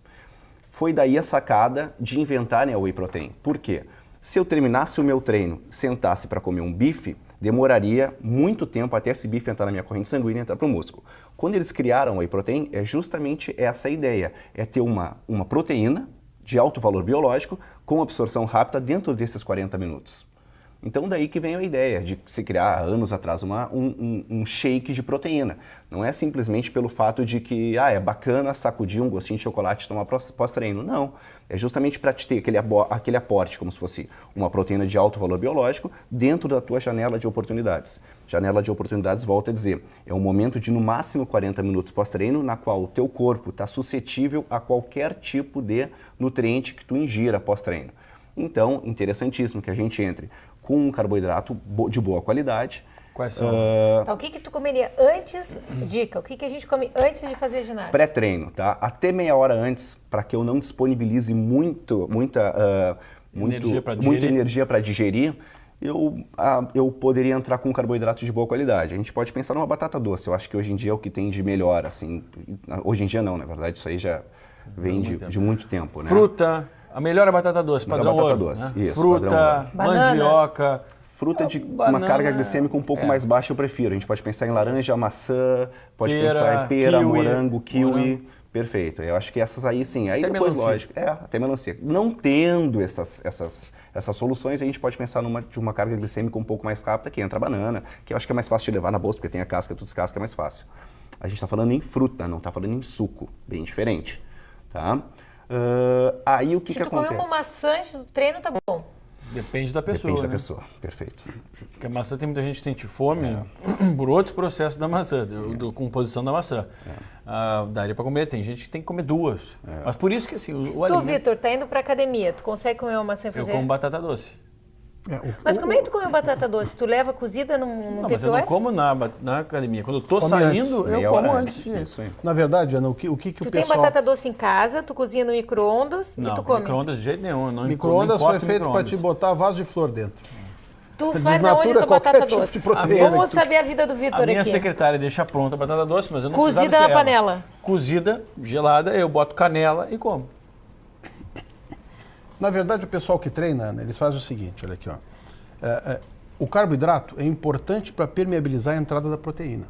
Speaker 4: Foi daí a sacada de inventarem a Whey Protein. Por quê? Se eu terminasse o meu treino, sentasse para comer um bife, demoraria muito tempo até esse bife entrar na minha corrente sanguínea e entrar para o músculo. Quando eles criaram a Whey Protein, é justamente essa a ideia. É ter uma proteína de alto valor biológico com absorção rápida dentro desses 40 minutos. Então daí que vem a ideia de se criar, anos atrás, um shake de proteína. Não é simplesmente pelo fato de que é bacana sacudir um gostinho de chocolate e tomar pós-treino. Não, é justamente para te ter aquele aporte, como se fosse uma proteína de alto valor biológico, dentro da tua janela de oportunidades. Janela de oportunidades, volto a dizer, é um momento de no máximo 40 minutos pós-treino, na qual o teu corpo está suscetível a qualquer tipo de nutriente que tu ingira pós-treino. Então, interessantíssimo que a gente entre com um carboidrato de boa qualidade.
Speaker 3: Quais são?
Speaker 2: O que tu comeria antes? Dica, o que a gente come antes de fazer ginástica?
Speaker 4: Pré-treino, tá? Até meia hora antes, para que eu não disponibilize muita energia para digerir, eu poderia entrar com carboidrato de boa qualidade. A gente pode pensar numa batata doce. Eu acho que hoje em dia é o que tem de melhor, assim. Hoje em dia não, na verdade, isso aí já vem de muito tempo, né?
Speaker 3: Fruta. A melhor é batata doce, padrão ouro,
Speaker 4: doce,
Speaker 3: né?
Speaker 4: Isso,
Speaker 3: fruta, mandioca.
Speaker 4: Fruta de uma carga glicêmica um pouco mais baixa eu prefiro. A gente pode pensar em laranja, maçã, pode pensar em pera, kiwi, morango, kiwi. Perfeito. Eu acho que essas aí sim. Aí
Speaker 3: até
Speaker 4: depois,
Speaker 3: melancia.
Speaker 4: Lógico, até melancia. Não tendo essas essas soluções, a gente pode pensar de uma carga glicêmica um pouco mais rápida, que entra a banana, que eu acho que é mais fácil de levar na bolsa, porque tem a casca, tu descasca, é mais fácil. A gente está falando em fruta, não está falando em suco, bem diferente, tá? Aí o que acontece?
Speaker 2: Se tu comer uma maçã antes do treino, tá bom.
Speaker 3: Depende da pessoa.
Speaker 4: Depende da pessoa, perfeito.
Speaker 3: Porque a maçã tem muita gente que sente fome por outros processos da maçã, da composição da maçã. Daria para comer, tem gente que tem que comer 2. Mas por isso que assim, o alimento...
Speaker 2: Tu, Vitor, tá indo para academia, tu consegue comer uma maçã e fazer?
Speaker 3: Eu como batata doce.
Speaker 2: Mas como é que tu come batata doce? Tu leva cozida num
Speaker 3: Não, mas eu não como na academia. Quando eu tô saindo, eu como antes disso.
Speaker 1: Na verdade, Ana, o que o pessoal...
Speaker 2: Tu tem batata doce em casa, tu cozinha no micro-ondas e tu come?
Speaker 3: Não, micro-ondas de jeito nenhum.
Speaker 1: Micro-ondas foi feito para te botar vaso de flor dentro.
Speaker 2: Tu faz aonde tua batata doce? Vamos saber a vida do Vitor aqui.
Speaker 3: A minha secretária deixa pronta a batata doce, mas eu não
Speaker 2: cozida na panela.
Speaker 3: Cozida, gelada, eu boto canela e como.
Speaker 1: Na verdade, o pessoal que treina, Ana, eles fazem o seguinte, olha aqui, ó. O carboidrato é importante para permeabilizar a entrada da proteína.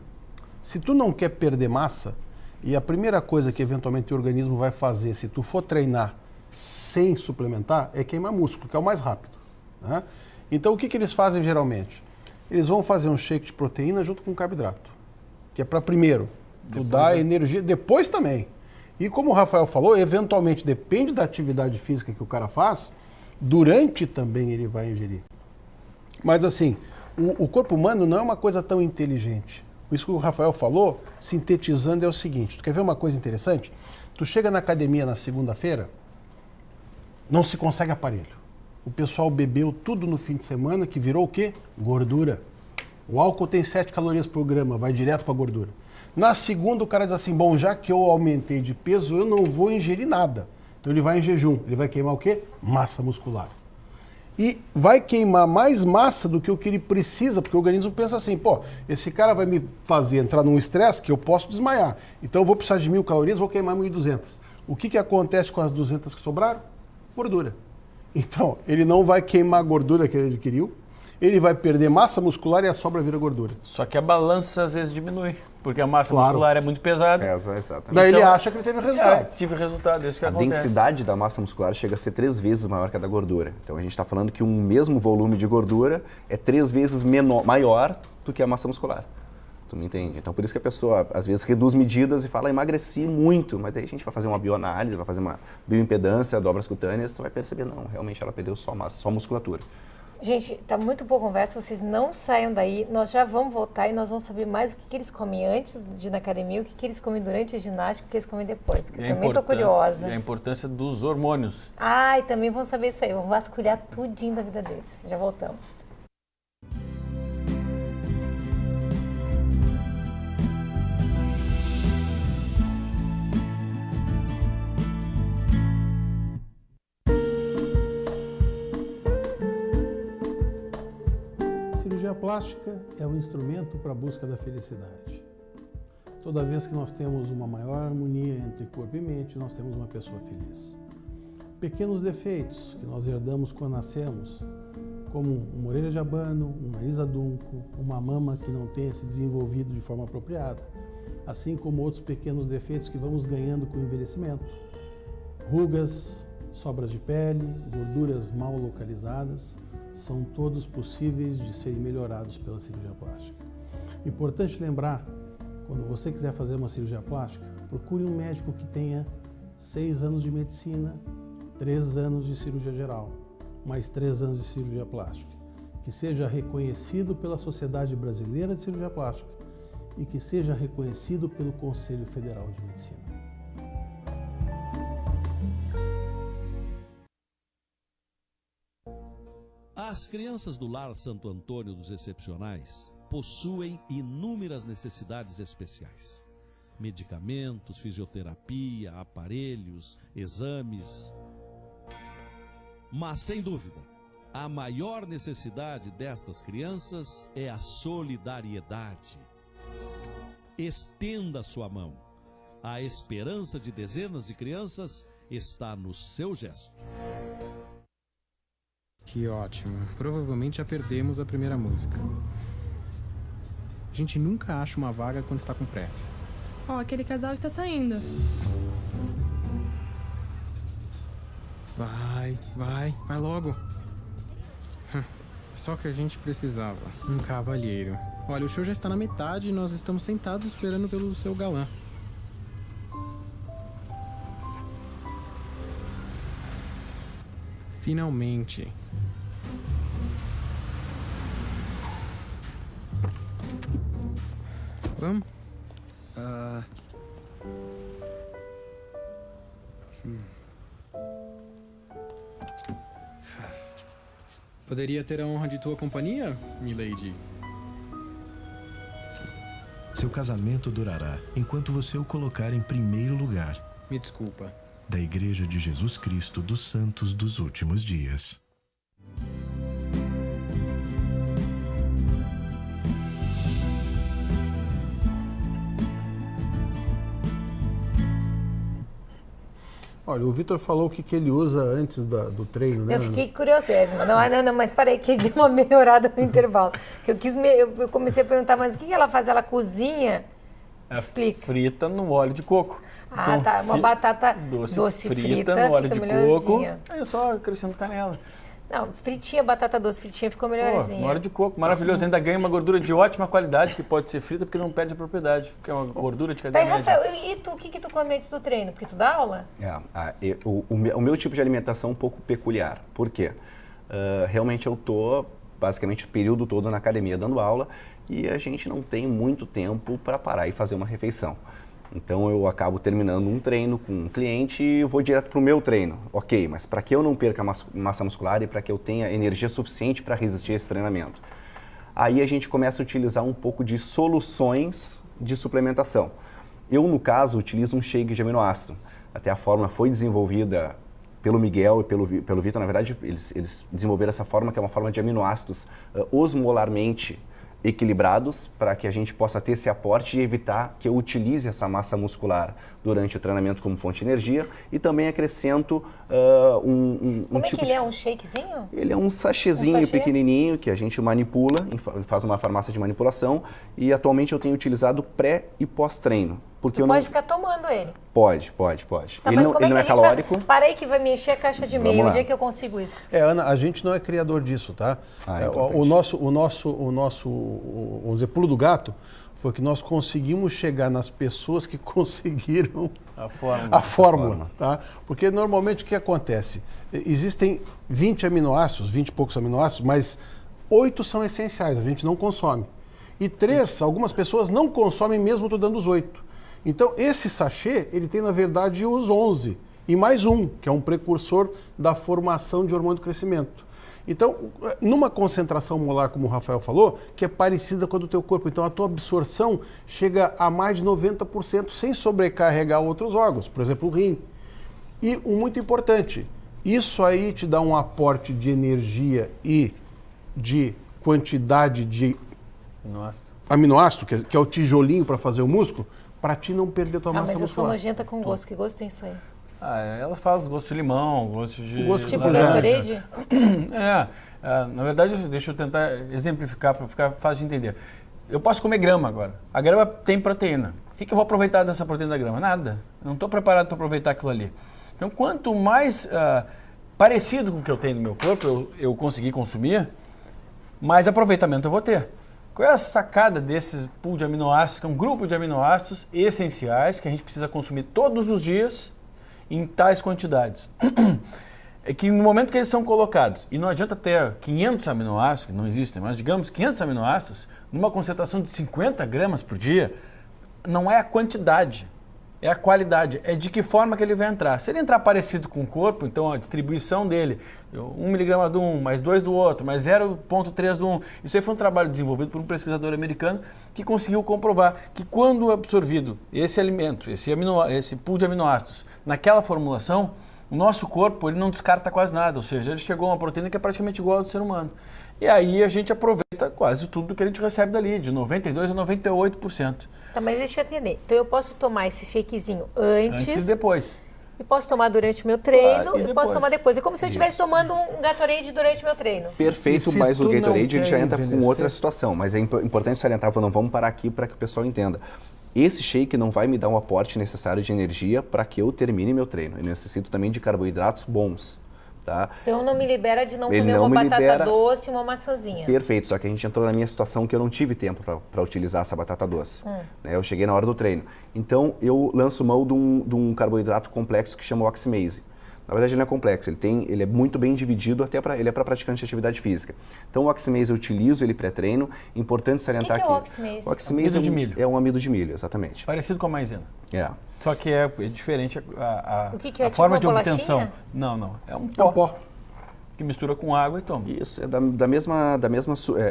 Speaker 1: Se tu não quer perder massa, e a primeira coisa que eventualmente o organismo vai fazer se tu for treinar sem suplementar é queimar músculo, que é o mais rápido, né? Então o que eles fazem geralmente? Eles vão fazer um shake de proteína junto com carboidrato, que é para primeiro, tu dá energia, depois também. E como o Rafael falou, eventualmente, depende da atividade física que o cara faz, durante também ele vai ingerir. Mas assim, o corpo humano não é uma coisa tão inteligente. Isso que o Rafael falou, sintetizando, é o seguinte, tu quer ver uma coisa interessante? Tu chega na academia na segunda-feira, não se consegue aparelho. O pessoal bebeu tudo no fim de semana, que virou o quê? Gordura. O álcool tem 7 calorias por grama, vai direto para a gordura. Na segunda, o cara diz assim, bom, já que eu aumentei de peso, eu não vou ingerir nada. Então ele vai em jejum, ele vai queimar o quê? Massa muscular. E vai queimar mais massa do que o que ele precisa, porque o organismo pensa assim, pô, esse cara vai me fazer entrar num estresse que eu posso desmaiar. Então eu vou precisar de 1.000 calorias, vou queimar 1.200. O que acontece com as 200 que sobraram? Gordura. Então, ele não vai queimar a gordura que ele adquiriu, ele vai perder massa muscular e a sobra vira gordura.
Speaker 3: Só que a balança às vezes diminui, porque a massa muscular é muito pesada.
Speaker 4: Exatamente.
Speaker 1: Daí ele acha que ele teve resultado.
Speaker 3: Tive resultado, isso que acontece.
Speaker 4: A densidade da massa muscular chega a ser 3 vezes maior que a da gordura. Então a gente está falando que um mesmo volume de gordura é 3 vezes maior do que a massa muscular. Tu me entende? Então por isso que a pessoa às vezes reduz medidas e fala, emagreci muito, mas daí a gente vai fazer uma bioanálise, vai fazer uma bioimpedância, dobras cutâneas, tu vai perceber, não, realmente ela perdeu só massa, só musculatura.
Speaker 2: Gente, tá muito boa conversa, vocês não saiam daí, nós já vamos voltar e nós vamos saber mais o que eles comem antes de ir na academia, o que eles comem durante a ginástica, o que eles comem depois, que eu também tô curiosa.
Speaker 3: E a importância dos hormônios.
Speaker 2: E também vamos saber isso aí, vamos vasculhar tudinho da vida deles. Já voltamos.
Speaker 1: A cirurgia plástica é um instrumento para a busca da felicidade. Toda vez que nós temos uma maior harmonia entre corpo e mente, nós temos uma pessoa feliz. Pequenos defeitos que nós herdamos quando nascemos, como uma orelha de abano, um nariz adunco, uma mama que não tenha se desenvolvido de forma apropriada, assim como outros pequenos defeitos que vamos ganhando com o envelhecimento, rugas, sobras de pele, gorduras mal localizadas, são todos possíveis de serem melhorados pela cirurgia plástica. Importante lembrar, quando você quiser fazer uma cirurgia plástica, procure um médico que tenha 6 anos de medicina, 3 anos de cirurgia geral, mais 3 anos de cirurgia plástica, que seja reconhecido pela Sociedade Brasileira de Cirurgia Plástica e que seja reconhecido pelo Conselho Federal de Medicina.
Speaker 6: As crianças do Lar Santo Antônio dos Excepcionais possuem inúmeras necessidades especiais. Medicamentos, fisioterapia, aparelhos, exames. Mas, sem dúvida, a maior necessidade destas crianças é a solidariedade. Estenda sua mão. A esperança de dezenas de crianças está no seu gesto.
Speaker 14: Que ótimo. Provavelmente já perdemos a primeira música. A gente nunca acha uma vaga quando está com pressa.
Speaker 8: Aquele casal está saindo.
Speaker 14: Vai logo. só que a gente precisava. Um cavalheiro. Olha, o show já está na metade e nós estamos sentados esperando pelo seu galã. Finalmente. Vamos? Poderia ter a honra de tua companhia, milady?
Speaker 6: Seu casamento durará enquanto você o colocar em primeiro lugar.
Speaker 14: Me desculpa.
Speaker 6: Da Igreja de Jesus Cristo dos Santos dos Últimos Dias.
Speaker 1: Olha, o Vitor falou o que ele usa antes do treino, né?
Speaker 2: Eu fiquei curiosésima. Não, mas peraí, que deu uma melhorada no intervalo. Que eu comecei a perguntar, mas o que ela faz? Ela cozinha? Explica.
Speaker 3: Frita no óleo de coco.
Speaker 2: Ah, tá. Uma batata doce frita
Speaker 3: no óleo de coco.
Speaker 2: melhorzinha.
Speaker 3: Aí só acrescento canela.
Speaker 2: Não, fritinha, batata doce fritinha ficou melhorzinha.
Speaker 3: No óleo de coco, maravilhoso. Ainda ganha uma gordura de ótima qualidade, que pode ser frita porque não perde a propriedade, porque é uma gordura de cadeia média.
Speaker 2: Rafael, e tu, o que tu come antes do treino? Porque tu dá aula?
Speaker 4: O meu tipo de alimentação é um pouco peculiar. Por quê? Realmente eu tô basicamente o período todo na academia dando aula e a gente não tem muito tempo para parar e fazer uma refeição. Então eu acabo terminando um treino com um cliente e vou direto para o meu treino. Ok, mas para que eu não perca massa muscular e para que eu tenha energia suficiente para resistir a esse treinamento? Aí a gente começa a utilizar um pouco de soluções de suplementação. Eu, no caso, utilizo um shake de aminoácido. Até a fórmula foi desenvolvida pelo Miguel e pelo Vitor. Na verdade, eles desenvolveram essa fórmula, que é uma forma de aminoácidos osmolarmente equilibrados para que a gente possa ter esse aporte e evitar que eu utilize essa massa muscular durante o treinamento como fonte de energia e também acrescento
Speaker 2: Como é que ele é? Um shakezinho?
Speaker 4: Ele é um sachêzinho pequenininho que a gente manipula, faz uma farmácia de manipulação e atualmente eu tenho utilizado pré e pós-treino. Porque eu
Speaker 2: pode ficar tomando ele?
Speaker 4: Pode.
Speaker 2: Tá,
Speaker 4: ele não é calórico.
Speaker 2: Para aí que vai me encher a caixa de e-mail. Onde é que eu consigo isso?
Speaker 1: Ana, a gente não é criador disso, tá? O nosso, vamos dizer, pulo do gato foi que nós conseguimos chegar nas pessoas que conseguiram a fórmula, tá? Porque normalmente o que acontece? Existem 20 aminoácidos, 20 e poucos aminoácidos, mas 8 são essenciais, a gente não consome. E 3, algumas pessoas não consomem mesmo tu dando os 8. Então, esse sachê, ele tem, na verdade, os 11. E mais um, que é um precursor da formação de hormônio do crescimento. Então, numa concentração molar, como o Rafael falou, que é parecida com a do teu corpo. Então, a tua absorção chega a mais de 90% sem sobrecarregar outros órgãos, por exemplo, o rim. E o muito importante, isso aí te dá um aporte de energia e de quantidade de aminoácido, que é o tijolinho para fazer o músculo, para ti não perder tua massa muscular.
Speaker 2: Mas eu sou nojenta com gosto. Que gosto tem isso aí?
Speaker 3: Elas fazem gosto de limão, gosto de...
Speaker 2: Tipo Gatorade?
Speaker 3: Na verdade, deixa eu tentar exemplificar para ficar fácil de entender. Eu posso comer grama agora. A grama tem proteína. O que eu vou aproveitar dessa proteína da grama? Nada. Eu não estou preparado para aproveitar aquilo ali. Então, quanto mais parecido com o que eu tenho no meu corpo eu conseguir consumir, mais aproveitamento eu vou ter. Qual é a sacada desses pool de aminoácidos, que é um grupo de aminoácidos essenciais que a gente precisa consumir todos os dias em tais quantidades? É que no momento que eles são colocados, e não adianta ter 500 aminoácidos, que não existem, mas digamos 500 aminoácidos, numa concentração de 50 gramas por dia, não é a quantidade, é a qualidade, é de que forma que ele vai entrar. Se ele entrar parecido com o corpo, então a distribuição dele, 1 miligrama de um, mais 2 do outro, mais 0,3 do um. Isso aí foi um trabalho desenvolvido por um pesquisador americano que conseguiu comprovar que quando absorvido esse alimento, esse pool de aminoácidos, naquela formulação, o nosso corpo ele não descarta quase nada, ou seja, ele chegou a uma proteína que é praticamente igual ao do ser humano. E aí a gente aproveita quase tudo que a gente recebe dali, de 92% a 98%.
Speaker 2: Tá, mas deixa eu entender. Então eu posso tomar esse shakezinho antes
Speaker 3: e depois.
Speaker 2: E posso tomar durante o meu treino e posso tomar depois. É como se eu estivesse tomando um Gatorade durante o meu treino.
Speaker 4: Perfeito, mas o Gatorade ele já entra com outra situação. Mas é importante salientar, não vamos parar aqui para que o pessoal entenda. Esse shake não vai me dar um aporte necessário de energia para que eu termine meu treino. Eu necessito também de carboidratos bons. Tá?
Speaker 2: Então não me libera de não comer uma batata doce e uma maçãzinha.
Speaker 4: Perfeito, só que a gente entrou na minha situação que eu não tive tempo para utilizar essa batata doce. Eu cheguei na hora do treino. Então eu lanço mão de um carboidrato complexo que chama Oximase. Na verdade ele não é complexo, ele é muito bem dividido, ele é para praticante de atividade física. Então o Oximase eu utilizo ele pré-treino, importante salientar aqui.
Speaker 2: O que é o Oximase?
Speaker 4: O Oximase
Speaker 3: de milho.
Speaker 4: É um amido de milho, exatamente.
Speaker 3: Parecido com a maisena. Só que é diferente a forma de obtenção. Não. É um pó. Que mistura com água e toma.
Speaker 4: Isso, é da mesma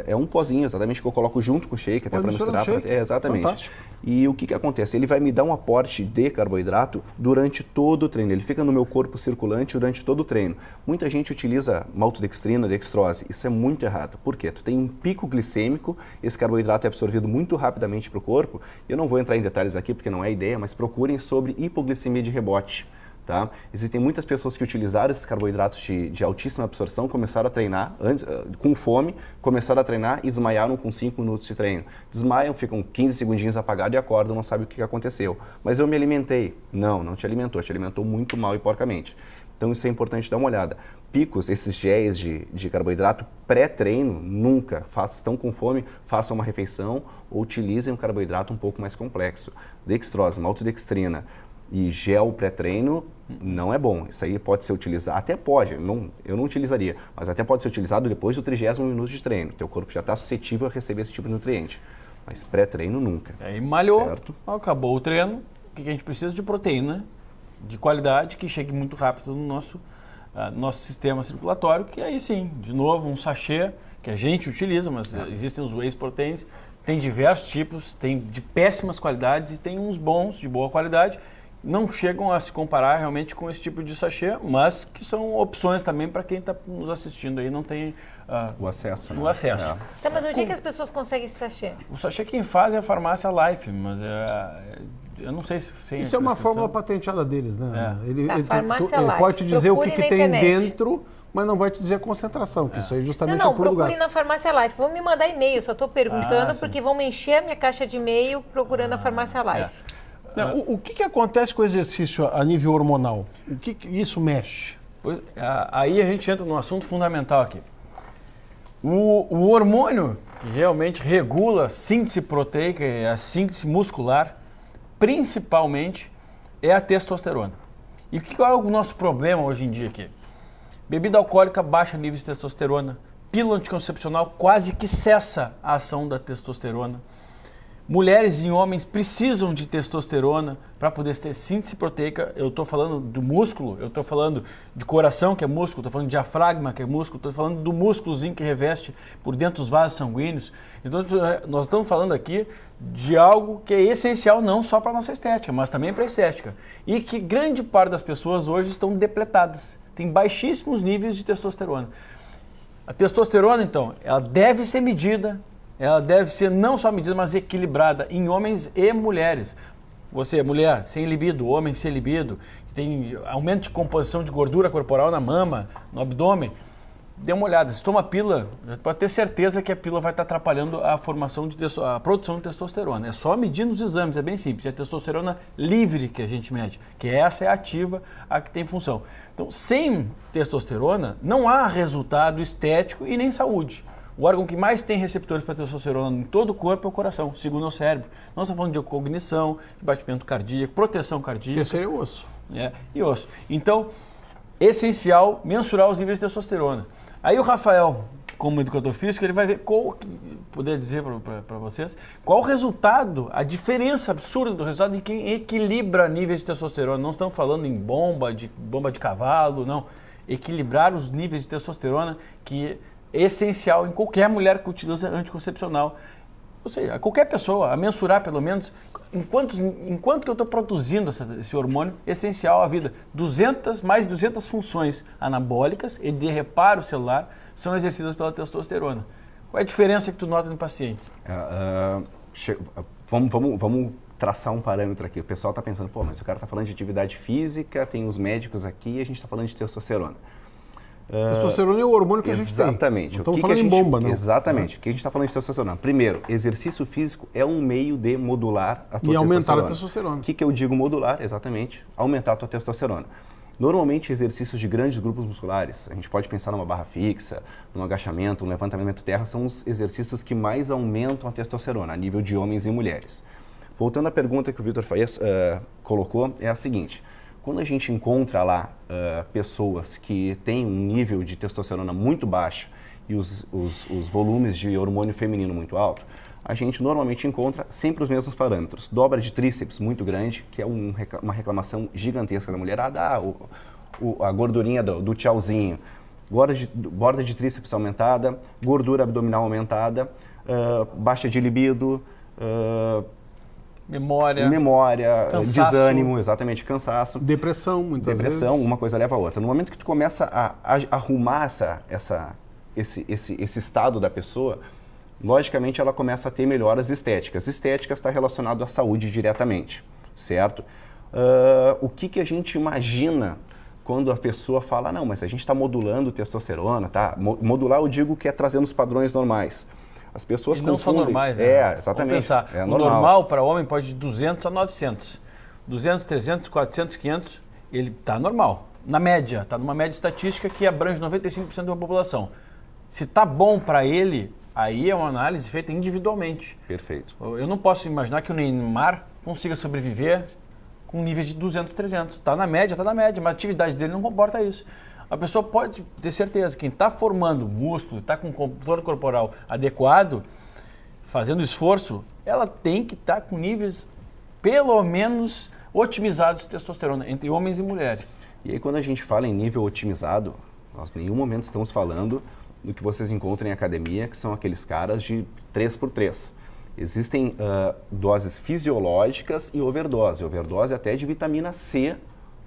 Speaker 4: é um pozinho, exatamente, que eu coloco junto com o shake, até para misturar. Exatamente. Fantástico. E o que acontece? Ele vai me dar um aporte de carboidrato durante todo o treino. Ele fica no meu corpo circulante durante todo o treino. Muita gente utiliza maltodextrina, dextrose. Isso é muito errado. Por quê? Tu tem um pico glicêmico, esse carboidrato é absorvido muito rapidamente para o corpo. Eu não vou entrar em detalhes aqui porque não é a ideia, mas procurem sobre hipoglicemia de rebote. Tá? Existem muitas pessoas que utilizaram esses carboidratos de altíssima absorção, começaram a treinar com fome, começaram a treinar e desmaiaram com 5 minutos de treino. Desmaiam, ficam 15 segundinhos apagados e acordam, não sabem o que aconteceu. Mas eu me alimentei. Não te alimentou muito mal e porcamente. Então isso é importante dar uma olhada. Picos, esses géis de carboidrato pré-treino, nunca. Estão com fome, façam uma refeição ou utilizem um carboidrato um pouco mais complexo. Dextrose, maltodextrina e gel pré-treino não é bom. Isso aí pode ser utilizado, até pode, eu não utilizaria, mas até pode ser utilizado depois do 30º minuto de treino. Teu corpo já está suscetível a receber esse tipo de nutriente. Mas pré-treino nunca.
Speaker 3: Aí malhou, certo? Acabou o treino, o que a gente precisa de proteína de qualidade que chegue muito rápido no nosso sistema circulatório, que aí sim, de novo, um sachê que a gente utiliza, mas existem os whey proteins, tem diversos tipos, tem de péssimas qualidades e tem uns bons, de boa qualidade. Não chegam a se comparar realmente com esse tipo de sachê, mas que são opções também para quem está nos assistindo aí, não tem
Speaker 4: o acesso.
Speaker 2: Tá, mas onde é que as pessoas conseguem esse sachê?
Speaker 3: O sachê quem faz é a Farmácia Life, mas eu não sei se...
Speaker 1: Isso é uma fórmula patenteada deles, né? Ele
Speaker 2: Life.
Speaker 1: Pode te dizer o que tem dentro, mas não vai te dizer a concentração, que isso aí justamente é pro lugar.
Speaker 2: Procure na Farmácia Life. Vão me mandar e-mail, só estou perguntando porque vão me encher a minha caixa de e-mail procurando a Farmácia Life.
Speaker 1: O que acontece com o exercício a nível hormonal? O que isso mexe?
Speaker 3: Pois, aí a gente entra num assunto fundamental aqui. O hormônio que realmente regula a síntese proteica e a síntese muscular, principalmente, é a testosterona. E qual é o nosso problema hoje em dia aqui? Bebida alcoólica baixa níveis de testosterona, pílula anticoncepcional quase que cessa a ação da testosterona. Mulheres e homens precisam de testosterona para poder ter síntese proteica. Eu estou falando do músculo, eu estou falando de coração, que é músculo, estou falando de diafragma, que é músculo, estou falando do músculozinho que reveste por dentro dos vasos sanguíneos. Então, nós estamos falando aqui de algo que é essencial não só para a nossa estética, mas também para a estética. E que grande parte das pessoas hoje estão depletadas, tem baixíssimos níveis de testosterona. A testosterona, então, ela deve ser medida. Ela deve ser não só medida, mas equilibrada em homens e mulheres. Você, mulher, sem libido, homem sem libido, que tem aumento de composição de gordura corporal na mama, no abdômen, dê uma olhada. Se toma pílula, pode ter certeza que a pílula vai estar atrapalhando a formação a produção de testosterona. É só medir nos exames, é bem simples. É a testosterona livre que a gente mede, que essa é ativa, a que tem função. Então, sem testosterona, não há resultado estético e nem saúde. O órgão que mais tem receptores para testosterona em todo o corpo é o coração, segundo é o cérebro. Nós estamos falando de cognição, de batimento cardíaco, proteção cardíaca.
Speaker 1: Terceiro é o osso.
Speaker 3: E osso. Então, essencial mensurar os níveis de testosterona. Aí o Rafael, como educador físico, ele vai ver poder dizer para vocês, qual o resultado, a diferença absurda do resultado de quem equilibra níveis de testosterona. Não estamos falando em bomba de cavalo, não. Equilibrar os níveis de testosterona, que é essencial em qualquer mulher que utiliza anticoncepcional. Ou seja, qualquer pessoa, a mensurar pelo menos, enquanto que eu estou produzindo esse hormônio essencial à vida. Mais de 200 funções anabólicas e de reparo celular são exercidas pela testosterona. Qual é a diferença que tu nota em pacientes?
Speaker 4: Vamos traçar um parâmetro aqui. O pessoal está pensando, mas o cara está falando de atividade física, tem os médicos aqui e a gente está falando de testosterona.
Speaker 1: Testosterona é o hormônio que a gente tem.
Speaker 4: Exatamente.
Speaker 1: Não estamos falando em bomba, não.
Speaker 4: Exatamente. O que a gente está falando de testosterona? Primeiro, exercício físico é um meio de modular a tua testosterona.
Speaker 1: E aumentar a testosterona.
Speaker 4: O que eu digo modular? Exatamente, aumentar a tua testosterona. Normalmente, exercícios de grandes grupos musculares, a gente pode pensar numa barra fixa, num agachamento, um levantamento terra, são os exercícios que mais aumentam a testosterona, a nível de homens e mulheres. Voltando à pergunta que o Vitor colocou, é a seguinte: quando a gente encontra lá pessoas que têm um nível de testosterona muito baixo e os volumes de hormônio feminino muito alto, a gente normalmente encontra sempre os mesmos parâmetros. Dobra de tríceps muito grande, que é uma reclamação gigantesca da mulherada, a gordurinha do tchauzinho, borda de tríceps aumentada, gordura abdominal aumentada, baixa de libido, memória,
Speaker 3: cansaço.
Speaker 4: Desânimo, exatamente, cansaço.
Speaker 1: Depressão, muitas vezes.
Speaker 4: Uma coisa leva a outra. No momento que tu começa a arrumar esse estado da pessoa, logicamente ela começa a ter melhoras estéticas. Estéticas está relacionado à saúde diretamente, certo? O que a gente imagina quando a pessoa fala, não, mas a gente está modulando testosterona, tá? Modular eu digo que é trazendo os padrões normais. As pessoas
Speaker 3: não são normais, né?
Speaker 4: Exatamente.
Speaker 3: Vamos pensar, o normal para homem pode ir de 200 a 900. 200, 300, 400, 500, ele está normal. Na média, está numa média estatística que abrange 95% da população. Se está bom para ele, aí é uma análise feita individualmente.
Speaker 4: Perfeito.
Speaker 3: Eu não posso imaginar que o Neymar consiga sobreviver com níveis de 200, 300. Está na média, mas a atividade dele não comporta isso. A pessoa pode ter certeza, quem está formando músculo, está com contorno corporal adequado, fazendo esforço, ela tem que estar com níveis, pelo menos, otimizados de testosterona, entre homens e mulheres.
Speaker 4: E aí, quando a gente fala em nível otimizado, nós em nenhum momento estamos falando do que vocês encontram em academia, que são aqueles caras de 3x3. Existem doses fisiológicas e overdose. Overdose até de vitamina C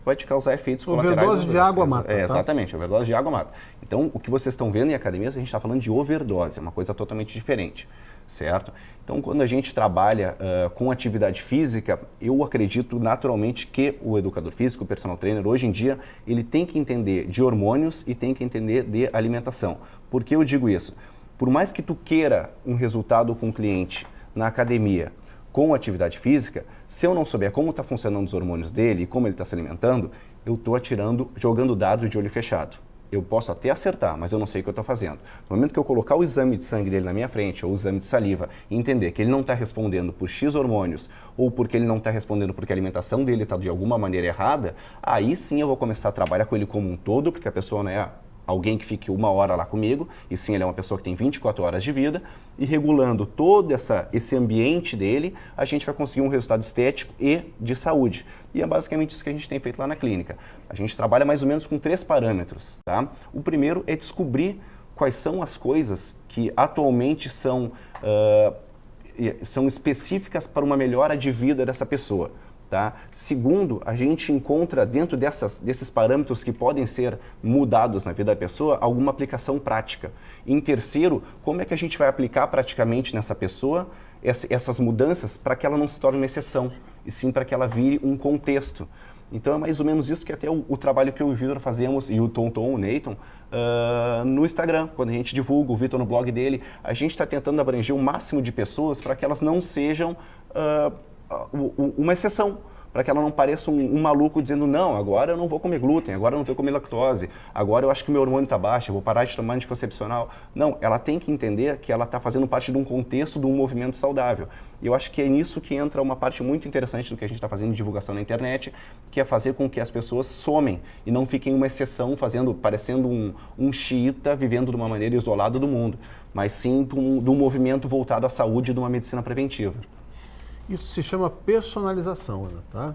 Speaker 4: vai te causar efeitos colaterais.
Speaker 1: Overdose de água mata.
Speaker 4: Exatamente, overdose de água mata. Então, o que vocês estão vendo em academias, a gente está falando de overdose, é uma coisa totalmente diferente, certo? Então, quando a gente trabalha com atividade física, eu acredito naturalmente que o educador físico, o personal trainer, hoje em dia, ele tem que entender de hormônios e tem que entender de alimentação. Por que eu digo isso? Por mais que tu queira um resultado com o cliente na academia, com atividade física, se eu não souber como está funcionando os hormônios dele e como ele está se alimentando, eu estou jogando dado de olho fechado. Eu posso até acertar, mas eu não sei o que eu estou fazendo. No momento que eu colocar o exame de sangue dele na minha frente, ou o exame de saliva, e entender que ele não está respondendo por X hormônios, ou porque ele não está respondendo porque a alimentação dele está de alguma maneira errada, aí sim eu vou começar a trabalhar com ele como um todo, porque a pessoa não é alguém que fique 1 hora lá comigo, e sim ele é uma pessoa que tem 24 horas de vida, e regulando todo esse ambiente dele, a gente vai conseguir um resultado estético e de saúde. E é basicamente isso que a gente tem feito lá na clínica. A gente trabalha mais ou menos com 3 parâmetros, tá? O primeiro é descobrir quais são as coisas que atualmente são específicas para uma melhora de vida dessa pessoa. Tá? Segundo, a gente encontra dentro desses parâmetros que podem ser mudados na vida da pessoa, alguma aplicação prática. Em terceiro, como é que a gente vai aplicar praticamente nessa pessoa essas mudanças para que ela não se torne uma exceção, e sim para que ela vire um contexto. Então é mais ou menos isso que até o trabalho que eu e o Vitor fazemos, e o Tonton, o Nathan, no Instagram, quando a gente divulga o Vitor no blog dele, a gente está tentando abranger o máximo de pessoas para que elas não sejam uma exceção, para que ela não pareça um maluco dizendo, não, agora eu não vou comer glúten, agora eu não vou comer lactose, agora eu acho que meu hormônio está baixo, eu vou parar de tomar anticoncepcional. Não, ela tem que entender que ela está fazendo parte de um contexto, de um movimento saudável. E eu acho que é nisso que entra uma parte muito interessante do que a gente está fazendo de divulgação na internet, que é fazer com que as pessoas somem e não fiquem uma exceção, parecendo um xiita vivendo de uma maneira isolada do mundo, mas sim de um movimento voltado à saúde e de uma medicina preventiva.
Speaker 1: Isso se chama personalização, Ana, tá?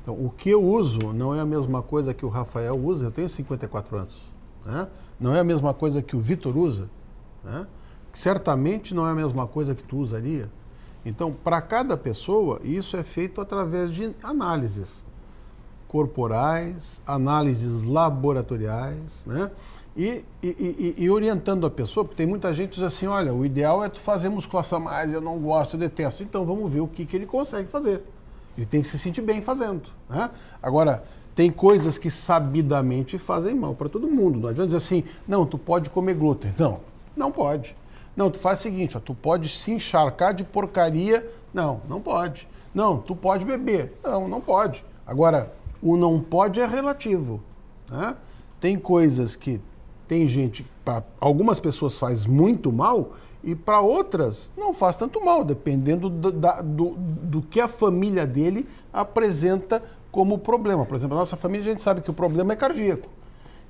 Speaker 1: Então, o que eu uso não é a mesma coisa que o Rafael usa, eu tenho 54 anos, né? Não é a mesma coisa que o Vitor usa, né? Certamente não é a mesma coisa que tu usaria. Então, para cada pessoa, isso é feito através de análises corporais, análises laboratoriais, né? E orientando a pessoa, porque tem muita gente que diz assim, olha, o ideal é tu fazer musculação, mas eu não gosto, eu detesto. Então vamos ver o que ele consegue fazer. Ele tem que se sentir bem fazendo, né? Agora, tem coisas que sabidamente fazem mal para todo mundo. Não adianta dizer assim, não, tu pode comer glúten. Não, não pode. Não, tu faz o seguinte, ó, tu pode se encharcar de porcaria. Não, não pode. Não, tu pode beber. Não, não pode. Agora, O não pode é relativo, né? Tem coisas que tem gente, para algumas pessoas faz muito mal e para outras não faz tanto mal, dependendo do que a família dele apresenta como problema. Por exemplo, a nossa família, a gente sabe que o problema é cardíaco.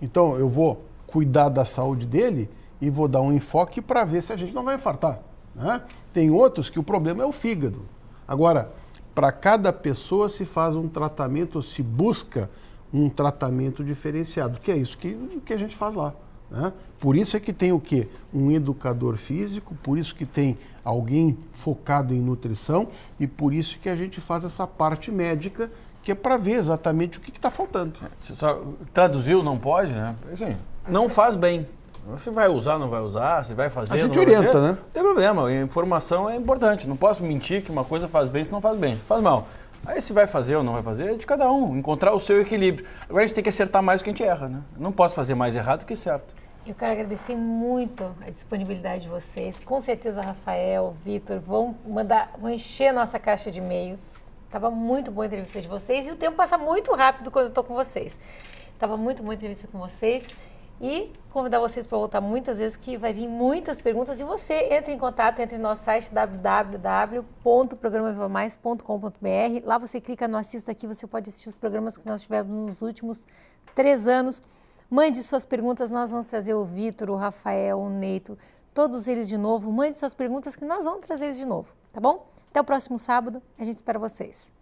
Speaker 1: Então, eu vou cuidar da saúde dele e vou dar um enfoque para ver se a gente não vai infartar, né? Tem outros que o problema é o fígado. Agora, para cada pessoa se faz um tratamento, se busca um tratamento diferenciado, que é isso que a gente faz lá, né? Por isso é que tem o quê? Um educador físico, por isso que tem alguém focado em nutrição e por isso que a gente faz essa parte médica, que é para ver exatamente o que está faltando.
Speaker 3: Só traduziu, não pode, né? Assim, não faz bem. Você vai usar, não vai usar, você vai fazer,
Speaker 1: a gente
Speaker 3: não vai
Speaker 1: orienta,
Speaker 3: fazer,
Speaker 1: né?
Speaker 3: Não tem problema, a informação é importante. Não posso mentir que uma coisa faz bem se não faz bem, faz mal. Aí se vai fazer ou não vai fazer, é de cada um, encontrar o seu equilíbrio. Agora a gente tem que acertar mais do que a gente erra, né? Não posso fazer mais errado que certo.
Speaker 2: Eu quero agradecer muito a disponibilidade de vocês. Com certeza, Rafael, Vitor, vão encher a nossa caixa de e-mails. Tava muito boa a entrevista de vocês e o tempo passa muito rápido quando eu estou com vocês. Tava muito boa a entrevista com vocês e convidar vocês para voltar muitas vezes, que vai vir muitas perguntas e você entra em contato, entre no nosso site www.programavivamais.com.br. Lá você clica no Assista Aqui, você pode assistir os programas que nós tivemos nos últimos 3 anos. Mande suas perguntas, nós vamos trazer o Vitor, o Rafael, o Neito, todos eles de novo. Mande suas perguntas que nós vamos trazer eles de novo, tá bom? Até o próximo sábado, a gente espera vocês.